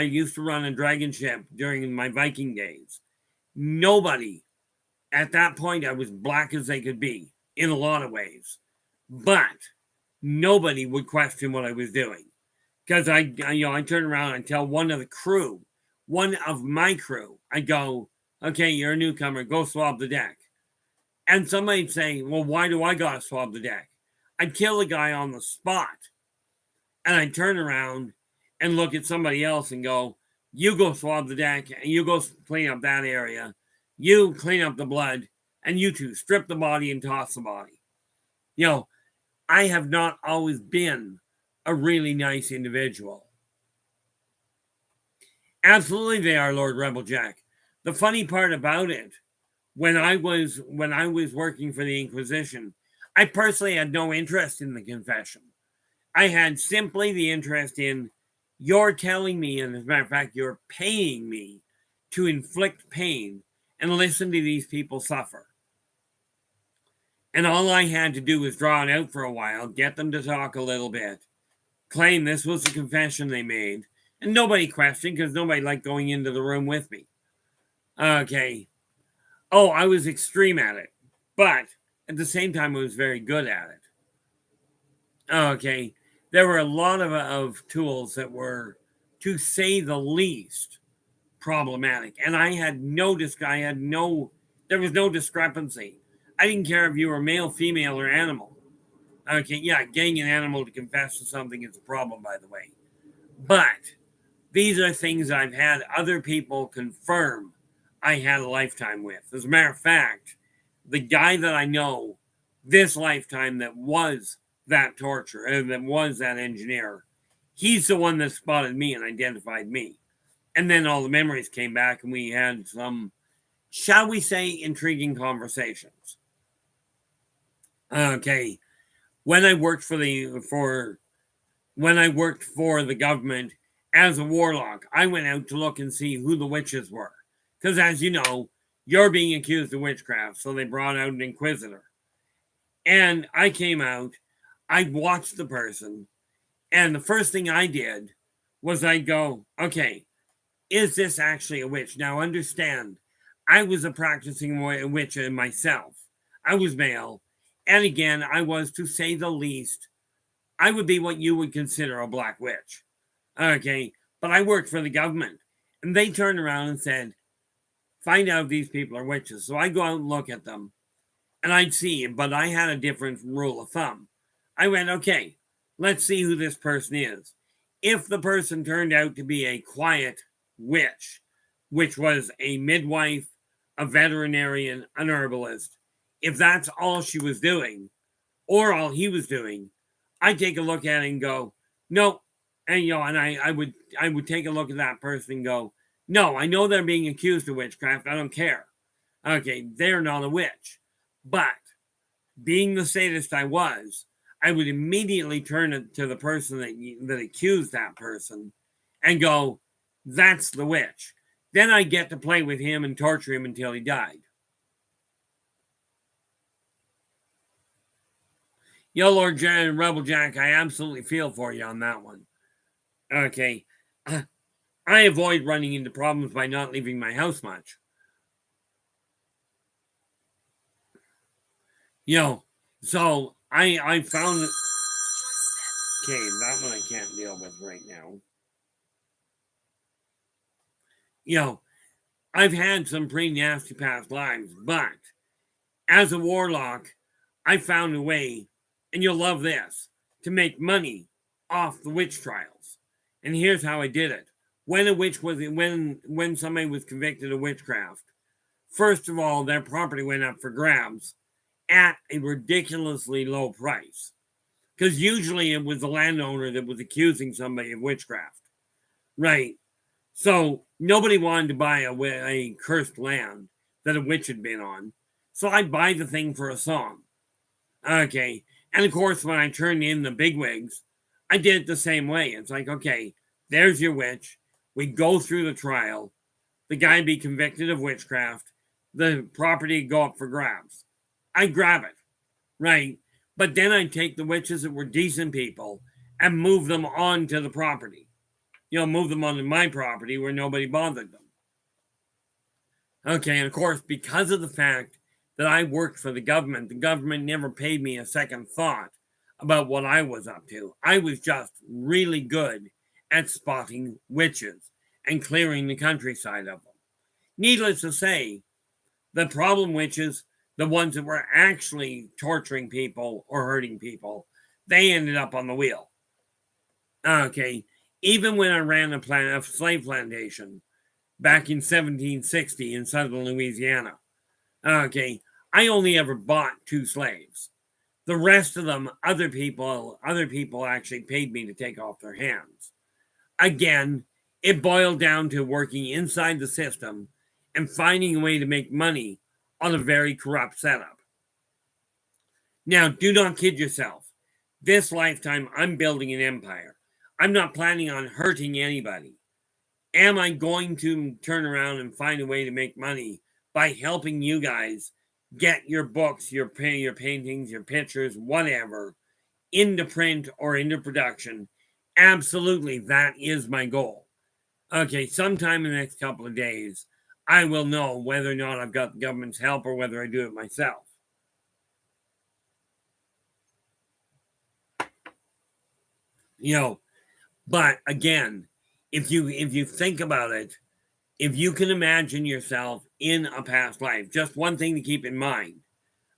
used to run a dragon ship during my Viking days. Nobody, at that point, I was black as they could be in a lot of ways, but nobody would question what I was doing. Because I turn around and tell one of my crew, I go, okay, you're a newcomer, go swab the deck. And somebody'd say, well, why do I gotta swab the deck? I'd kill the guy on the spot. And I'd turn around and look at somebody else and go, you go swab the deck and you go clean up that area. You clean up the blood and you two strip the body and toss the body. I have not always been a really nice individual. Absolutely they are, Lord Reproduction. The funny part about it, when I was working for the Inquisition, I personally had no interest in the confession. I had simply the interest in, you're telling me, and as a matter of fact, you're paying me to inflict pain and listen to these people suffer. And all I had to do was draw it out for a while, get them to talk a little bit, claim this was the confession they made, and nobody questioned because nobody liked going into the room with me. Okay. Oh, I was extreme at it, but at the same time, I was very good at it. Okay. There were a lot of tools that were, to say the least, problematic. And I had there was no discrepancy. I didn't care if you were male, female, or animal. Okay, yeah, getting an animal to confess to something is a problem, by the way. But these are things I've had other people confirm I had a lifetime with. As a matter of fact, the guy that I know this lifetime that was that torturer, that was that engineer, he's the one that spotted me and identified me. And then all the memories came back and we had some, shall we say, intriguing conversations. Okay. When I worked for the government as a warlock, I went out to look and see who the witches were. Because as you know, you're being accused of witchcraft, so they brought out an inquisitor. And I came out, I watched the person, and the first thing I did was I'd go, okay, is this actually a witch? Now understand, I was a practicing witch myself. I was male, and again, I was, to say the least, I would be what you would consider a black witch. Okay, but I worked for the government, and they turned around and said, find out if these people are witches. So I go out and look at them, and I'd see, but I had a different rule of thumb. I went, okay, let's see who this person is. If the person turned out to be a quiet witch, which was a midwife, a veterinarian, an herbalist, if that's all she was doing, or all he was doing, I'd take a look at it and go, no. And I would take a look at that person and go, no, I know they're being accused of witchcraft. I don't care. Okay, they're not a witch. But being the sadist I was, I would immediately turn it to the person that accused that person and go, that's the witch. Then I get to play with him and torture him until he died. Yo, Lord Rebel Jack, I absolutely feel for you on that one. Okay. I avoid running into problems by not leaving my house much. So I found... Okay, that one I can't deal with right now. I've had some pretty nasty past lives, but as a warlock, I found a way, and you'll love this, to make money off the witch trials. And here's how I did it. When somebody was convicted of witchcraft, first of all, their property went up for grabs at a ridiculously low price. Because usually it was the landowner that was accusing somebody of witchcraft. Right. So nobody wanted to buy a cursed land that a witch had been on. So I'd buy the thing for a song. Okay. And of course, when I turned in the bigwigs, I did it the same way. It's like, okay, there's your witch. We go through the trial. The guy be convicted of witchcraft. The property go up for grabs. I grab it. Right. But then I'd take the witches that were decent people and move them onto the property. Move them onto my property where nobody bothered them. Okay, and of course, because of the fact that I worked for the government never paid me a second thought about what I was up to. I was just really good at spotting witches and clearing the countryside of them. Needless to say, the problem witches, the ones that were actually torturing people or hurting people, they ended up on the wheel. Okay, even when I ran a slave plantation back in 1760 in southern Louisiana, okay, I only ever bought 2 slaves. The rest of them, other people actually paid me to take off their hands. Again, it boiled down to working inside the system and finding a way to make money on a very corrupt setup. Now, do not kid yourself. This lifetime, I'm building an empire. I'm not planning on hurting anybody. Am I going to turn around and find a way to make money by helping you guys get your books, your paintings, your pictures, whatever, into print or into production. Absolutely, that is my goal. Okay, sometime in the next couple of days, I will know whether or not I've got the government's help or whether I do it myself. But again, if you think about it, if you can imagine yourself in a past life, just one thing to keep in mind.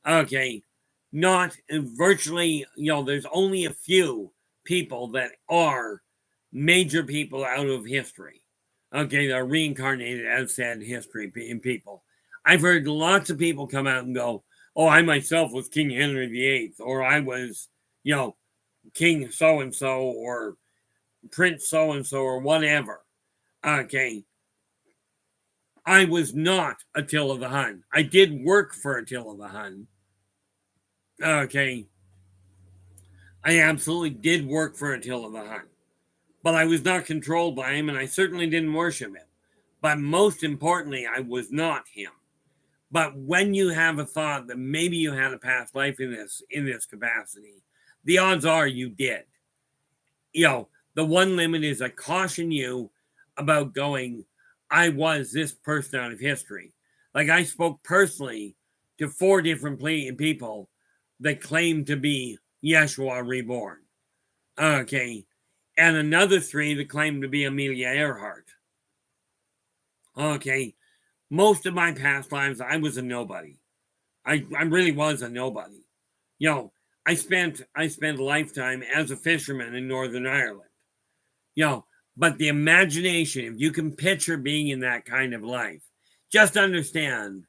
Okay, not virtually, there's only a few people that are major people out of history. Okay, they're reincarnated as said history in people. I've heard lots of people come out and go, "Oh, I myself was King Henry VIII, or I was, King so and so, or Prince so and so, or whatever." Okay, I was not Attila the Hun. I did work for Attila the Hun. Okay, I absolutely did work for Attila the Hun, but I was not controlled by him, and I certainly didn't worship him. But most importantly, I was not him. But when you have a thought that maybe you had a past life in this capacity, the odds are you did. The one limit is I caution you about going, I was this person out of history. Like I spoke personally to 4 different people that claim to be Yeshua reborn. Okay. And another 3 that claim to be Amelia Earhart. Okay. Most of my past lives, I was a nobody. I really was a nobody. I spent a lifetime as a fisherman in Northern Ireland. But the imagination, if you can picture being in that kind of life, just understand.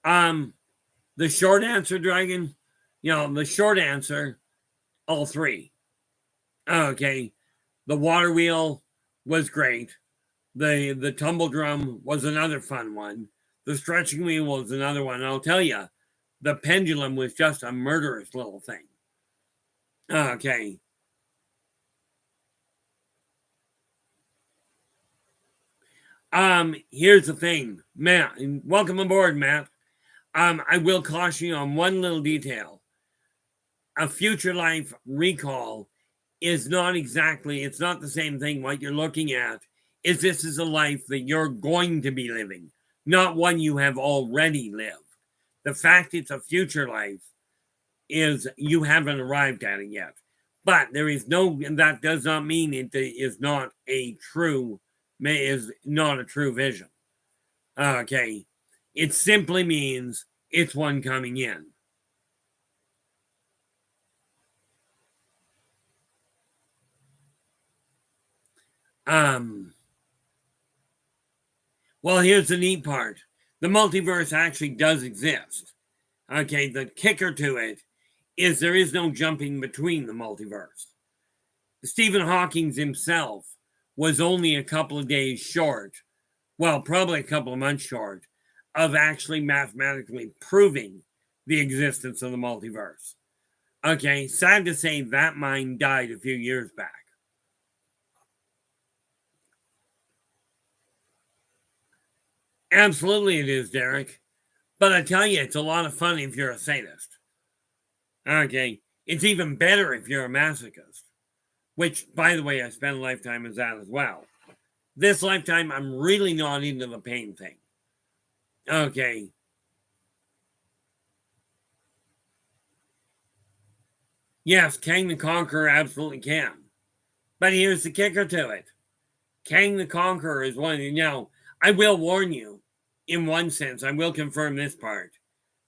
The short answer, Dragon, the short answer, all 3. Okay. The water wheel was great. The tumble drum was another fun one. The stretching wheel was another one. And I'll tell you, the pendulum was just a murderous little thing. Okay. Here's the thing, Matt. Welcome aboard, Matt. I will caution you on one little detail. A future life recall is not exactly, it's not the same thing. What you're looking at is this is a life that you're going to be living, not one you have already lived. The fact it's a future life is you haven't arrived at it yet. But that does not mean it is not a true vision. Okay. It simply means it's one coming in. Well, here's the neat part. The multiverse actually does exist. Okay, the kicker to it is there is no jumping between the multiverse. Stephen Hawking himself was only a couple of days short, well, probably a couple of months short, of actually mathematically proving the existence of the multiverse. Okay, sad to say that mind died a few years back. Absolutely it is, Derek. But I tell you, it's a lot of fun if you're a sadist. Okay, it's even better if you're a masochist. Which, by the way, I spent a lifetime as that as well. This lifetime, I'm really not into the pain thing. Okay. Yes, Kang the Conqueror absolutely can. But here's the kicker to it. Kang the Conqueror is one. I will warn you, in one sense, I will confirm this part.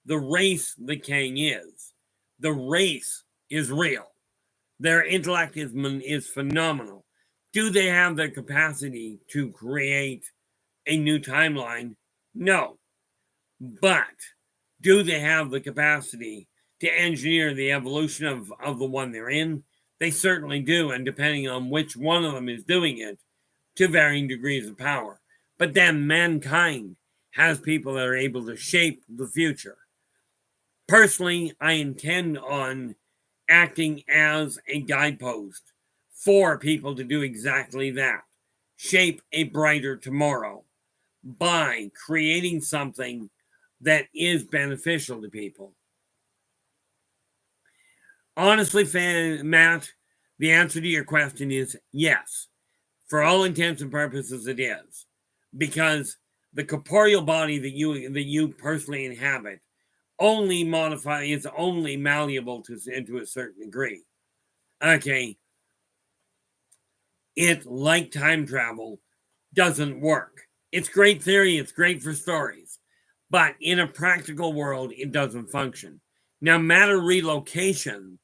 The race that Kang is, the race is real. Their intellect is phenomenal. Do they have the capacity to create a new timeline? No. But do they have the capacity to engineer the evolution of the one they're in? They certainly do, and depending on which one of them is doing it, to varying degrees of power. But then mankind has people that are able to shape the future. Personally, I intend on acting as a guidepost for people to do exactly that. Shape a brighter tomorrow by creating something that is beneficial to people? Honestly, Matt, the answer to your question is yes. For all intents and purposes, it is. Because the corporeal body that you personally inhabit is only malleable to a certain degree. Okay. It, like time travel, doesn't work. It's great theory, it's great for stories, but in a practical world, it doesn't function. Now, matter relocation,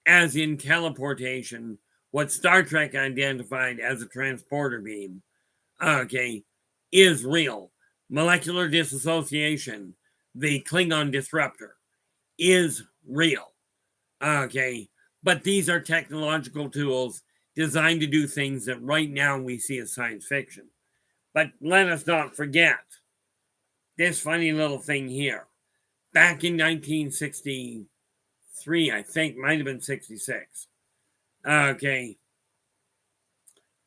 as in teleportation, what Star Trek identified as a transporter beam, okay, is real. Molecular dissociation, the Klingon disruptor, is real. Okay, but these are technological tools designed to do things that right now we see as science fiction. But let us not forget this funny little thing here. Back in 1963, I think, might have been 66. Okay,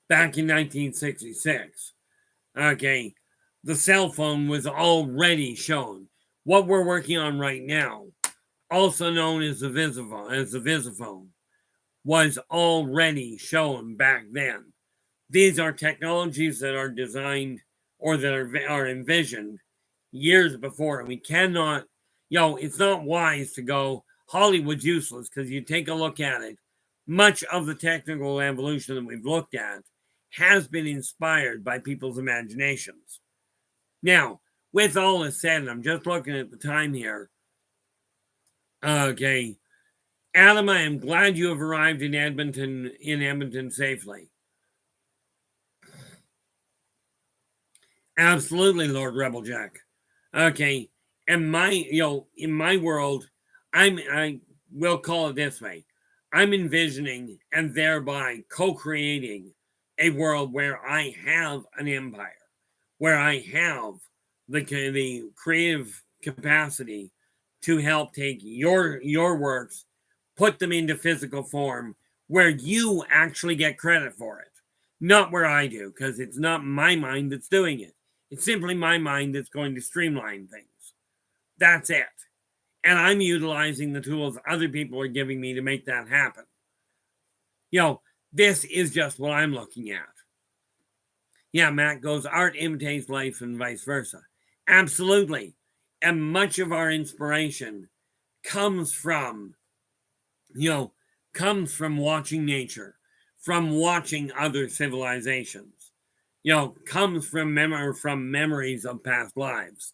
back in 1966. Okay, the cell phone was already shown. What we're working on right now, also known as the visiphone, was already shown back then. These are technologies that are designed or that are envisioned years before. And we cannot, it's not wise to go, Hollywood's useless, because you take a look at it. Much of the technical evolution that we've looked at has been inspired by people's imaginations. Now, with all this said, and I'm just looking at the time here. Okay. Adam, I am glad you have arrived in Edmonton safely. Absolutely, Lord Rebeljack. Okay. And in my world, I will call it this way. I'm envisioning and thereby co-creating a world where I have an empire, where I have the creative capacity to help take your works, put them into physical form, where you actually get credit for it, not where I do, because it's not my mind that's doing it. It's simply my mind that's going to streamline things. That's it. And I'm utilizing the tools other people are giving me to make that happen. This is just what I'm looking at. Yeah, Matt goes, art imitates life and vice versa. Absolutely. And much of our inspiration comes from watching nature, from watching other civilizations, comes from memories of past lives.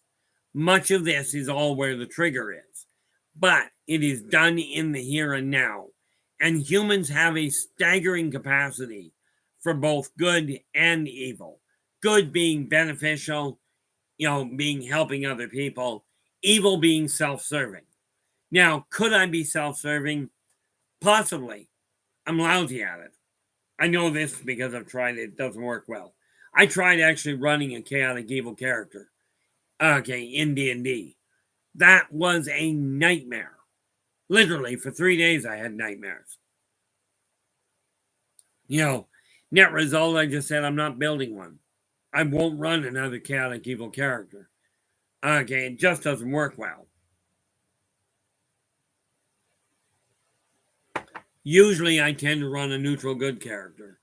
Much of this is all where the trigger is, but it is done in the here and now. And humans have a staggering capacity for both good and evil. Good being beneficial, being helping other people, evil being self-serving. Now, could I be self-serving? Possibly. I'm lousy at it. I know this because I've tried it. It doesn't work well. I tried actually running a chaotic evil character. Okay, in D&D. That was a nightmare. Literally, for 3 days I had nightmares. Net result, I just said I'm not building one. I won't run another chaotic evil character. Okay, it just doesn't work well. Usually I tend to run a neutral good character.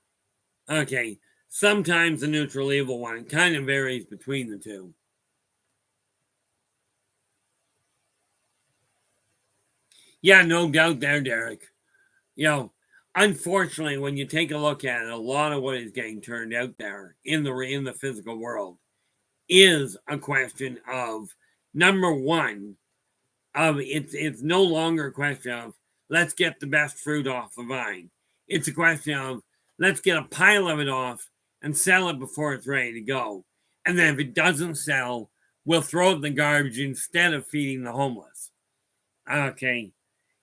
Okay, sometimes the neutral evil one. It kind of varies between the two. Yeah, no doubt there, Derek. Unfortunately, when you take a look at it, a lot of what is getting turned out there in the physical world is a question of, number one, it's no longer a question of let's get the best fruit off the vine. It's a question of let's get a pile of it off and sell it before it's ready to go. And then if it doesn't sell, we'll throw it in the garbage instead of feeding the homeless. Okay.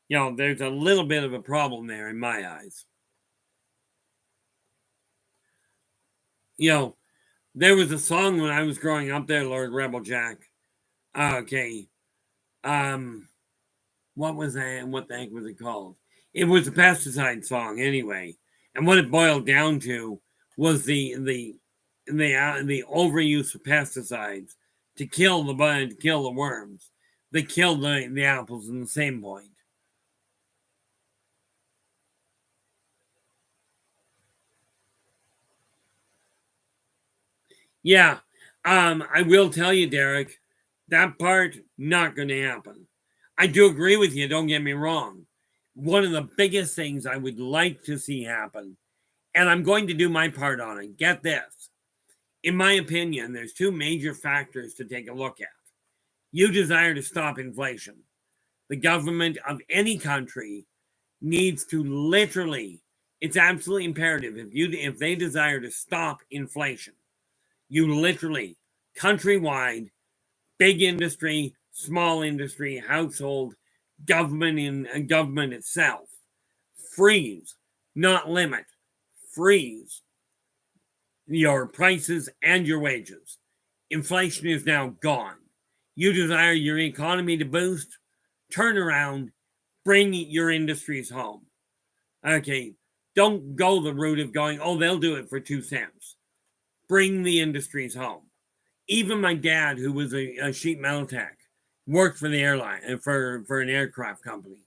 There's a little bit of a problem there in my eyes. There was a song when I was growing up there, Lord Rebeljack. Okay. What was that? What the heck was it called? It was a pesticide song anyway. And what it boiled down to was the overuse of pesticides to kill the bud, to kill the worms. They kill the apples in the same point. Yeah, I will tell you, Derek, that part not going to happen. I do agree with you. Don't get me wrong. One of the biggest things I would like to see happen, and I'm going to do my part on it. Get this. In my opinion, there's two major factors to take a look at. You desire to stop inflation. The government of any country needs to literally, it's absolutely imperative if they desire to stop inflation, you literally, countrywide, big industry, small industry, household, government and government itself, freeze, not limit, freeze your prices and your wages. Inflation is now gone. You desire your economy to boost, turn around, bring your industries home. Okay, don't go the route of going, oh, they'll do it for 2 cents. Bring the industries home. Even my dad, who was a sheet metal tech, worked for the airline and for an aircraft company.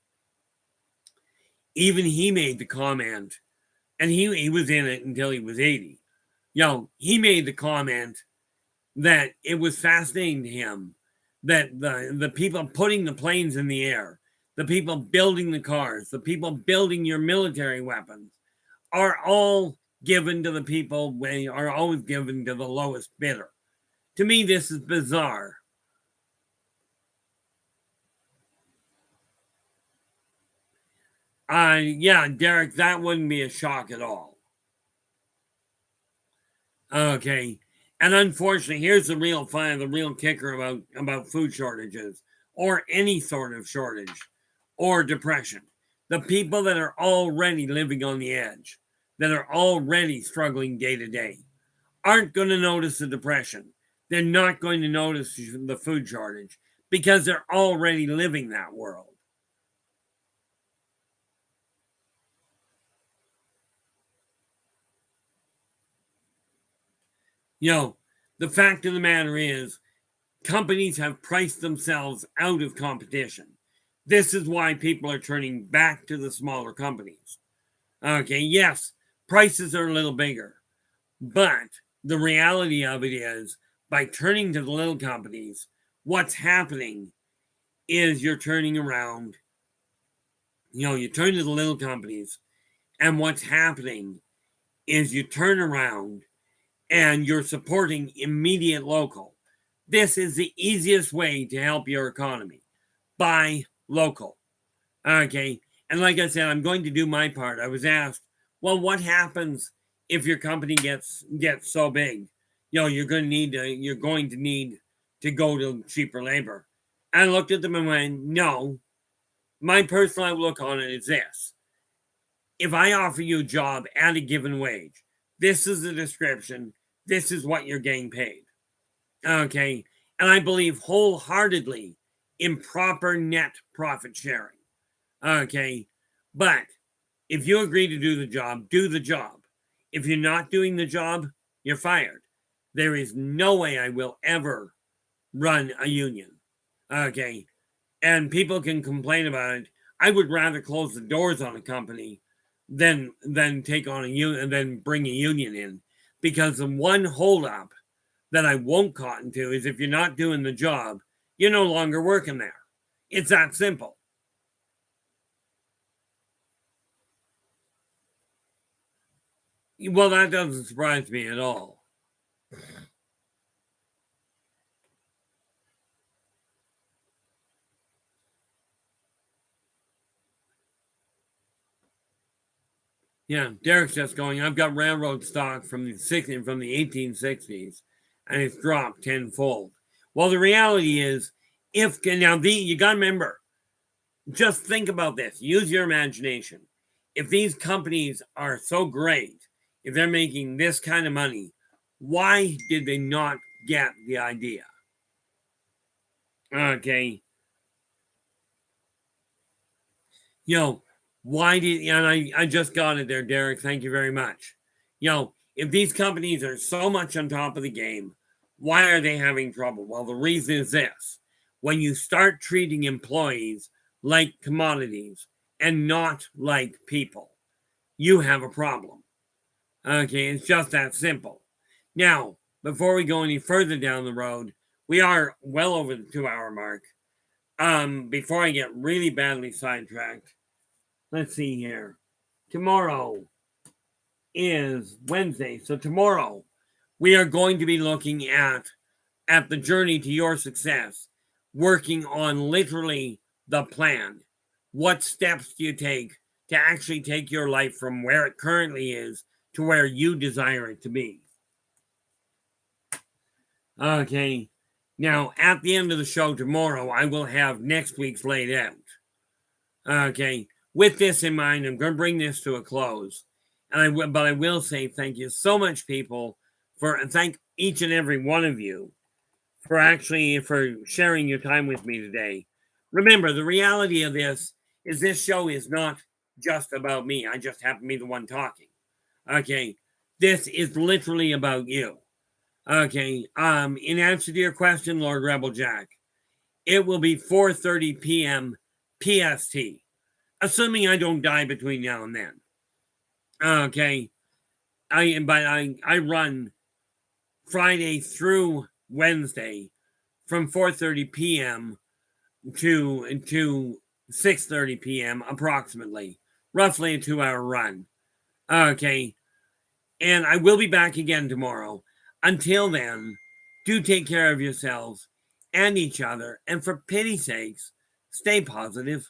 Even he made the comment, and he was in it until he was 80. He made the comment that it was fascinating to him that the people putting the planes in the air, the people building the cars, the people building your military weapons are all given to the people, are always given to the lowest bidder. To me, this is bizarre. Yeah, Derek, that wouldn't be a shock at all. Okay. And unfortunately, here's the real fun, the real kicker about food shortages or any sort of shortage or depression. The people that are already living on the edge, that are already struggling day to day, aren't going to notice the depression. They're not going to notice the food shortage because they're already living that world. The fact of the matter is, companies have priced themselves out of competition. This is why people are turning back to the smaller companies. Okay, yes, prices are a little bigger, but the reality of it is, by turning to the little companies, what's happening is you're turning around, you turn to the little companies, and what's happening is you turn around and you're supporting immediate local. This is the easiest way to help your economy. Buy local. Okay. And like I said, I'm going to do my part. I was asked, well, what happens if your company gets so big? You're going to need to go to cheaper labor. I looked at them and went, no. My personal outlook on it is this. If I offer you a job at a given wage, this is the description, this is what you're getting paid. Okay. And I believe wholeheartedly in proper net profit sharing. Okay. But if you agree to do the job, do the job. If you're not doing the job, you're fired. There is no way I will ever run a union. Okay. And people can complain about it. I would rather close the doors on a company than take on a union, than bring a union in. Because the one holdup that I won't cotton to is if you're not doing the job, you're no longer working there. It's that simple. Well, that doesn't surprise me at all. Yeah, Derek's just going, I've got railroad stock from the 1860s, and it's dropped tenfold. Well, the reality is, you got to remember, just think about this. Use your imagination. If these companies are so great, if they're making this kind of money, why did they not get the idea? Okay. Why did, and I just got it there, Derek. Thank you very much. If these companies are so much on top of the game, Why are they having trouble? Well, the reason is this. When you start treating employees like commodities and not like people, you have a problem. Okay, it's just that simple. Now, before we go any further down the road, we are well over the 2-hour mark. Before I get really badly sidetracked, let's see here. Tomorrow is Wednesday, so tomorrow we are going to be looking at the journey to your success, working on literally the plan. What steps do you take to actually take your life from where it currently is to where you desire it to be? Okay. Now, at the end of the show tomorrow, I will have next week's laid out. Okay. With this in mind, I'm going to bring this to a close. But I will say thank you so much, people, and thank each and every one of you for sharing your time with me today. Remember, the reality of this show is not just about me. I just happen to be the one talking. Okay. This is literally about you. Okay. In answer to your question, Lord Rebel Jack, it will be 4:30 p.m. PST, assuming I don't die between now and then. Okay. I run Friday through Wednesday from 4:30 p.m. to 6:30 p.m. approximately, roughly a 2-hour run. Okay. And I will be back again tomorrow. Until then, do take care of yourselves and each other, and for pity's sakes, stay positive.